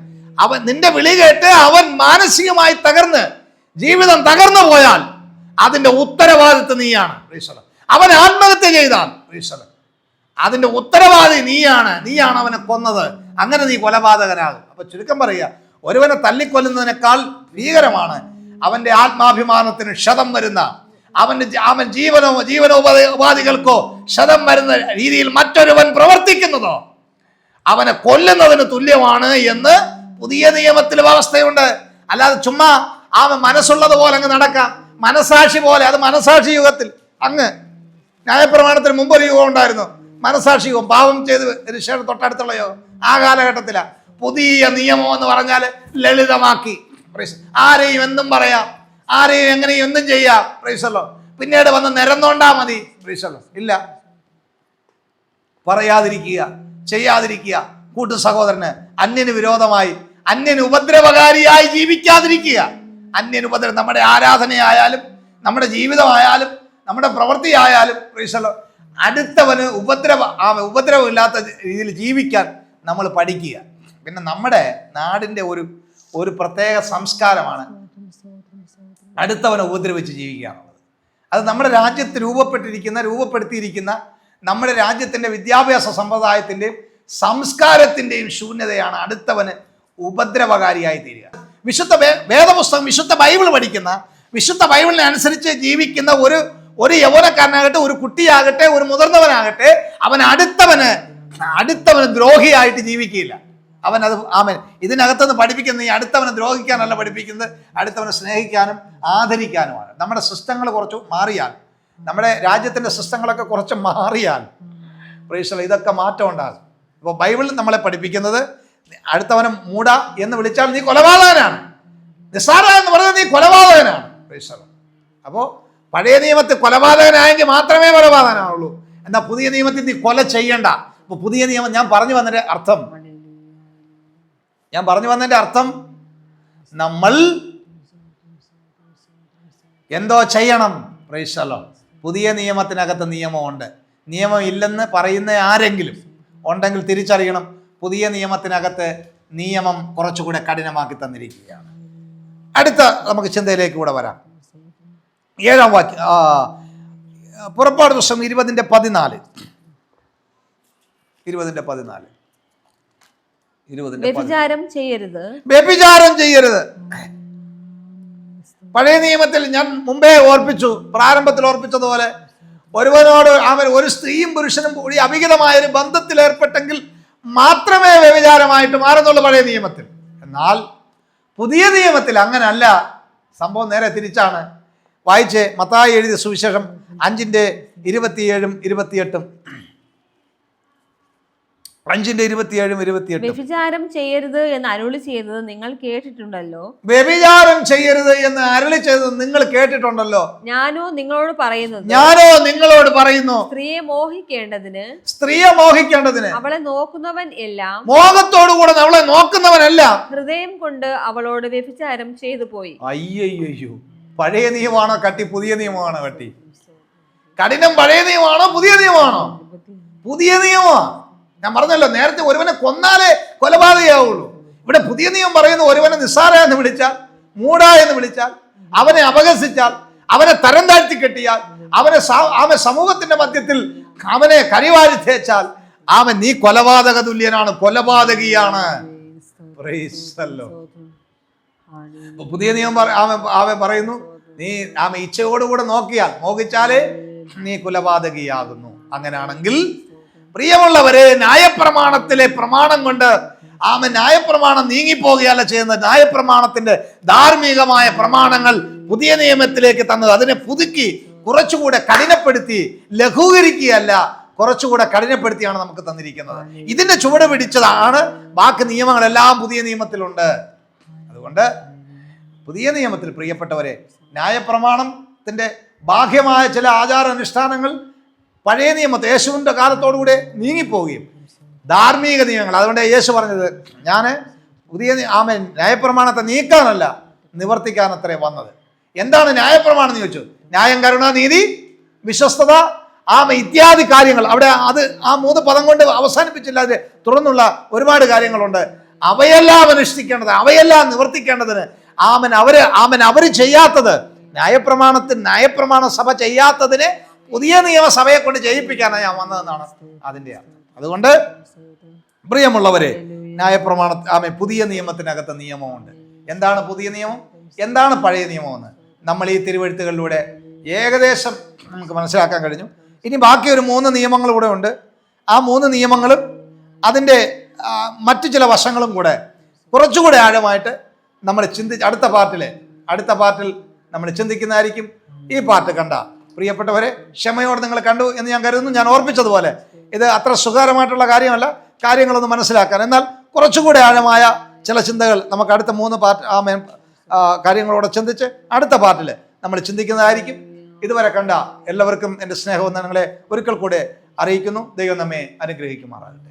നിന്റെ വിളി കേട്ട് അവൻ മാനസികമായി തകർന്ന് ജീവിതം തകർന്നു പോയാൽ അതിന്റെ ഉത്തരവാദിത്വം നീയാണ്. അവൻ ആത്മഹത്യ ചെയ്താൽ അതിന്റെ ഉത്തരവാദി നീയാണ് അവനെ കൊന്നത്. അങ്ങനെ നീ കൊലപാതകനാകും. അപ്പൊ ചുരുക്കം പറയുക, ഒരുവനെ തല്ലിക്കൊല്ലുന്നതിനേക്കാൾ ഭീകരമാണ് അവന്റെ ആത്മാഭിമാനത്തിന് ക്ഷതം വരുന്ന, അവൻ ജീവനോപാധികൾക്കോ ക്ഷതം വരുന്ന രീതിയിൽ മറ്റൊരുവൻ പ്രവർത്തിക്കുന്നതോ അവനെ കൊല്ലുന്നതിന് തുല്യമാണ് എന്ന് പുതിയ നിയമത്തിൽ വ്യവസ്ഥയുണ്ട്. അല്ലാതെ ചുമ്മാ അവൻ മനസ്സുള്ളതുപോലെ അങ്ങ് നടക്കാം. മനസാക്ഷി പോലെ, അത് മനസാക്ഷി യുഗത്തിൽ അങ്ങ് ന്യായപ്രമാണത്തിന് മുമ്പ് ഒരു യുഗം ഉണ്ടായിരുന്നു, മനസാക്ഷി യുഗം. പാപം ചെയ്ത് രക്ഷയുടെ തൊട്ടടുത്തുള്ള യോഗം ആ കാലഘട്ടത്തിലാണ്. പുതിയ നിയമം എന്ന് പറഞ്ഞാൽ ലളിതമാക്കി. ആരെയും എന്തും പറയാം, ആരെയും എങ്ങനെയും എന്തും ചെയ്യാം. പ്രൈസല്ലോ. പിന്നീട് വന്ന് നിരന്നോണ്ടാ മതി. പ്രൈസല്ലോ. ഇല്ല, പറയാതിരിക്കുക, ചെയ്യാതിരിക്കുക. കൂട്ടു സഹോദരന് അന്യന് വിരോധമായി, അന്യന് ഉപദ്രവകാരിയായി ജീവിക്കാതിരിക്കുക. അന്യന് ഉപദ്രവം നമ്മുടെ ആരാധനയായാലും നമ്മുടെ ജീവിതമായാലും നമ്മുടെ പ്രവൃത്തിയായാലും പ്രൈസല്ലോ, അടുത്തവന് ഉപദ്രവമില്ലാത്ത രീതിയിൽ ജീവിക്കാൻ നമ്മൾ പഠിക്കുക. പിന്നെ നമ്മുടെ നാടിൻ്റെ ഒരു പ്രത്യേക സംസ്കാരമാണ് അടുത്തവനെ ഉപദ്രവിച്ച് ജീവിക്കുക എന്നുള്ളത്. അത് നമ്മുടെ രാജ്യത്ത് രൂപപ്പെടുത്തിയിരിക്കുന്ന നമ്മുടെ രാജ്യത്തിൻ്റെ വിദ്യാഭ്യാസ സമ്പ്രദായത്തിൻ്റെയും സംസ്കാരത്തിൻ്റെയും ശൂന്യതയാണ് അടുത്തവന് ഉപദ്രവകാരിയായി തീരുക. വിശുദ്ധ വേദപുസ്തകം, വിശുദ്ധ ബൈബിൾ പഠിക്കുന്ന, വിശുദ്ധ ബൈബിളിനെ അനുസരിച്ച് ജീവിക്കുന്ന ഒരു യൗവനക്കാരനാകട്ടെ, ഒരു കുട്ടിയാകട്ടെ, ഒരു മുതിർന്നവനാകട്ടെ, അവൻ അടുത്തവന് ദ്രോഹിയായിട്ട് ജീവിക്കില്ല. അവനത് ആമേൻ. ഇതിനകത്തുനിന്ന് പഠിപ്പിക്കുന്നത് ഈ അടുത്തവനെ ദ്രോഹിക്കാനല്ല പഠിപ്പിക്കുന്നത്, അടുത്തവനെ സ്നേഹിക്കാനും ആദരിക്കാനുമാണ്. നമ്മുടെ സിസ്റ്റങ്ങൾ കുറച്ച് മാറിയാൽ, നമ്മുടെ രാജ്യത്തിൻ്റെ സിസ്റ്റങ്ങളൊക്കെ കുറച്ച് മാറിയാൽ പ്രൈസല്ലോ ഇതൊക്കെ മാറ്റം ഉണ്ടാകും. അപ്പോൾ ബൈബിളിൽ നമ്മളെ പഠിപ്പിക്കുന്നത് അടുത്തവനെ മൂട എന്ന് വിളിച്ചാൽ നീ കൊലപാതകനാണ്, നിസ്സാര എന്ന് പറഞ്ഞാൽ നീ കൊലപാതകനാണ്. പ്രൈസല്ലോ. അപ്പോൾ പഴയ നിയമത്തിൽ കൊലപാതകനായെങ്കിൽ മാത്രമേ കൊലപാതകനാവുള്ളൂ. എന്നാൽ പുതിയ നിയമത്തിൽ നീ കൊല ചെയ്യണ്ട. അപ്പോൾ പുതിയ നിയമം ഞാൻ പറഞ്ഞു വന്നതിൻ്റെ അർത്ഥം നമ്മൾ എന്തോ ചെയ്യണം. പ്രൈസല്ലോ. പുതിയ നിയമത്തിനകത്ത് നിയമമുണ്ട്. നിയമം ഇല്ലെന്ന് പറയുന്ന ആരെങ്കിലും ഉണ്ടെങ്കിൽ തിരിച്ചറിയണം, പുതിയ നിയമത്തിനകത്ത് നിയമം കുറച്ചുകൂടെ കഠിനമാക്കി തന്നിരിക്കുകയാണ്. അടുത്ത നമുക്ക് ചിന്തയിലേക്ക് കൂടെ വരാം. 7-ാം വാക്യം, പുറപ്പാട് പുസ്തകം 20:14. വ്യഭിചാരം ചെയ്യരുത്. പഴയ നിയമത്തിൽ ഞാൻ മുമ്പേ പ്രാരംഭത്തിൽ ഓർപ്പിച്ചതുപോലെ ഒരു സ്ത്രീയും പുരുഷനും കൂടി അവിഹിതമായ ഒരു ബന്ധത്തിൽ ഏർപ്പെട്ടെങ്കിൽ മാത്രമേ വ്യഭിചാരമായിട്ട് മാറുന്നുള്ളൂ പഴയ നിയമത്തിൽ. എന്നാൽ പുതിയ നിയമത്തിൽ അങ്ങനല്ല. സംഭവം നേരെ തിരിച്ചാണ്. വായിച്ചേ, മത്തായി എഴുതിയ സുവിശേഷം 5:27-28. 5:27-28. വ്യഭിചാരം ചെയ്യരുത് എന്ന് അരുളി ചെയ്തത് നിങ്ങൾ കേട്ടിട്ടുണ്ടല്ലോ. വ്യഭിചാരം ചെയ്യരുത് എന്ന് അരുളി ചെയ്തത് നിങ്ങൾ കേട്ടിട്ടുണ്ടല്ലോ. ഞാനോ നിങ്ങളോട് പറയുന്നു, സ്ത്രീയെ മോഹിക്കേണ്ടതിന് അവളെ നോക്കുന്നവൻ എല്ലാം മോഹത്തോടുകൂടെ അവളെ നോക്കുന്നവനെല്ലാം ഹൃദയം കൊണ്ട് അവളോട് വ്യഭിചാരം ചെയ്തു പോയി. അയ്യോ, പഴയ നിയമമാണോ കട്ടി, പുതിയ നിയമമാണോ കട്ടി? കഠിനം പഴയ നിയമമാണോ പുതിയ നിയമമാണോ? പുതിയ നിയമമാണ്. ഞാൻ പറഞ്ഞല്ലോ നേരത്തെ, ഒരുവനെ കൊന്നാലേ കൊലപാതകയാവുള്ളൂ. ഇവിടെ പുതിയ നിയമം പറയുന്നു, ഒരുവനെ നിസ്സാര എന്ന് വിളിച്ചാൽ, മൂട എന്ന് വിളിച്ചാൽ, അവനെ അപഹസിച്ചാൽ, അവനെ തരം താഴ്ത്തി കെട്ടിയാൽ, അവനെ സമൂഹത്തിന്റെ മധ്യത്തിൽ അവനെ കരിവാരി തേച്ചാൽ, നീ കൊലപാതക തുല്യനാണ്, കൊലപാതകിയാണ്. പുതിയ നിയമം അവൻ പറയുന്നു, നീ ഇച്ഛയോടുകൂടെ മോഹിച്ചാലേ നീ കൊലപാതകിയാകുന്നു. അങ്ങനെയാണെങ്കിൽ പ്രിയമുള്ളവരെ, ന്യായപ്രമാണത്തിലെ പ്രമാണം കൊണ്ട് ന്യായപ്രമാണം നീങ്ങിപ്പോകുകയല്ല ചെയ്യുന്നത്. ന്യായപ്രമാണത്തിന്റെ ധാർമ്മികമായ പ്രമാണങ്ങൾ പുതിയ നിയമത്തിലേക്ക് തന്നത് അതിനെ പുതുക്കി കുറച്ചുകൂടെ കഠിനപ്പെടുത്തി, ലഘൂകരിക്കുകയല്ല, കുറച്ചുകൂടെ കഠിനപ്പെടുത്തിയാണ് നമുക്ക് തന്നിരിക്കുന്നത്. ഇതിന്റെ ചുവട് പിടിച്ചതാണ് ബാക്കി നിയമങ്ങളെല്ലാം പുതിയ നിയമത്തിലുണ്ട്. അതുകൊണ്ട് പുതിയ നിയമത്തിൽ പ്രിയപ്പെട്ടവരെ, ന്യായപ്രമാണത്തിന്റെ ബാഹ്യമായ ചില ആചാരാനുഷ്ഠാനങ്ങൾ പഴയ നിയമത്തെ യേശുവിൻ്റെ കാലത്തോടുകൂടെ നീങ്ങിപ്പോവുകയും ധാർമ്മിക നിയമങ്ങൾ, അതുകൊണ്ട് യേശു പറഞ്ഞത് ഞാൻ ന്യായപ്രമാണത്തെ നീക്കാനല്ല നിവർത്തിക്കാനത്രേ വന്നത്. എന്താണ് ന്യായപ്രമാണം എന്ന് ചോദിച്ചു. ന്യായം, കരുണ, നീതി, വിശ്വസ്തത, ഇത്യാദി കാര്യങ്ങൾ. അവിടെ അത് 3 പദം കൊണ്ട് അവസാനിപ്പിച്ചില്ല, അത് തുടർന്നുള്ള ഒരുപാട് കാര്യങ്ങളുണ്ട്. അവയെല്ലാം അനുഷ്ഠിക്കേണ്ടത്, അവയെല്ലാം നിവർത്തിക്കേണ്ടതിന് അവര് ചെയ്യാത്തത്, ന്യായപ്രമാണ സഭ ചെയ്യാത്തതിനെ പുതിയ നിയമസഭയെ കൊണ്ട് ചെയ്യിപ്പിക്കാനാണ് ഞാൻ വന്നതെന്നാണ് അതിൻ്റെ അർത്ഥം. അതുകൊണ്ട് പ്രിയമുള്ളവരെ, പുതിയ നിയമത്തിനകത്ത് നിയമമുണ്ട്. എന്താണ് പുതിയ നിയമം, എന്താണ് പഴയ നിയമമെന്ന് നമ്മൾ ഈ തിരുവെഴുത്തുകളിലൂടെ ഏകദേശം നമുക്ക് മനസ്സിലാക്കാൻ കഴിഞ്ഞു. ഇനി ബാക്കി ഒരു 3 നിയമങ്ങൾ കൂടെ ഉണ്ട്. ആ 3 നിയമങ്ങളും അതിൻ്റെ മറ്റു ചില വശങ്ങളും കൂടെ കുറച്ചുകൂടെ ആഴമായിട്ട് നമ്മൾ അടുത്ത അടുത്ത പാർട്ടിൽ നമ്മൾ ചിന്തിക്കുന്നതായിരിക്കും. ഈ പാർട്ട് കണ്ട പ്രിയപ്പെട്ടവരെ, ക്ഷമയോടെ നിങ്ങൾ കണ്ടു എന്ന് ഞാൻ കരുതുന്നു. ഞാൻ ഓർപ്പിച്ചതുപോലെ ഇത് അത്ര സുഖകരമായിട്ടുള്ള കാര്യമല്ല, കാര്യങ്ങളൊന്ന് മനസ്സിലാക്കാൻ. എന്നാൽ കുറച്ചുകൂടെ ആഴമായ ചില ചിന്തകൾ നമുക്ക് അടുത്ത 3 പാർട്ട് കാര്യങ്ങളോടെ ചിന്തിച്ച് അടുത്ത പാർട്ടിൽ നമ്മൾ ചിന്തിക്കുന്നതായിരിക്കും. ഇതുവരെ കണ്ട എല്ലാവർക്കും എൻ്റെ സ്നേഹവും നിങ്ങളെ ഒരിക്കൽ കൂടെ അറിയിക്കുന്നു. ദൈവം നമ്മെ അനുഗ്രഹിക്കുമാറാകട്ടെ.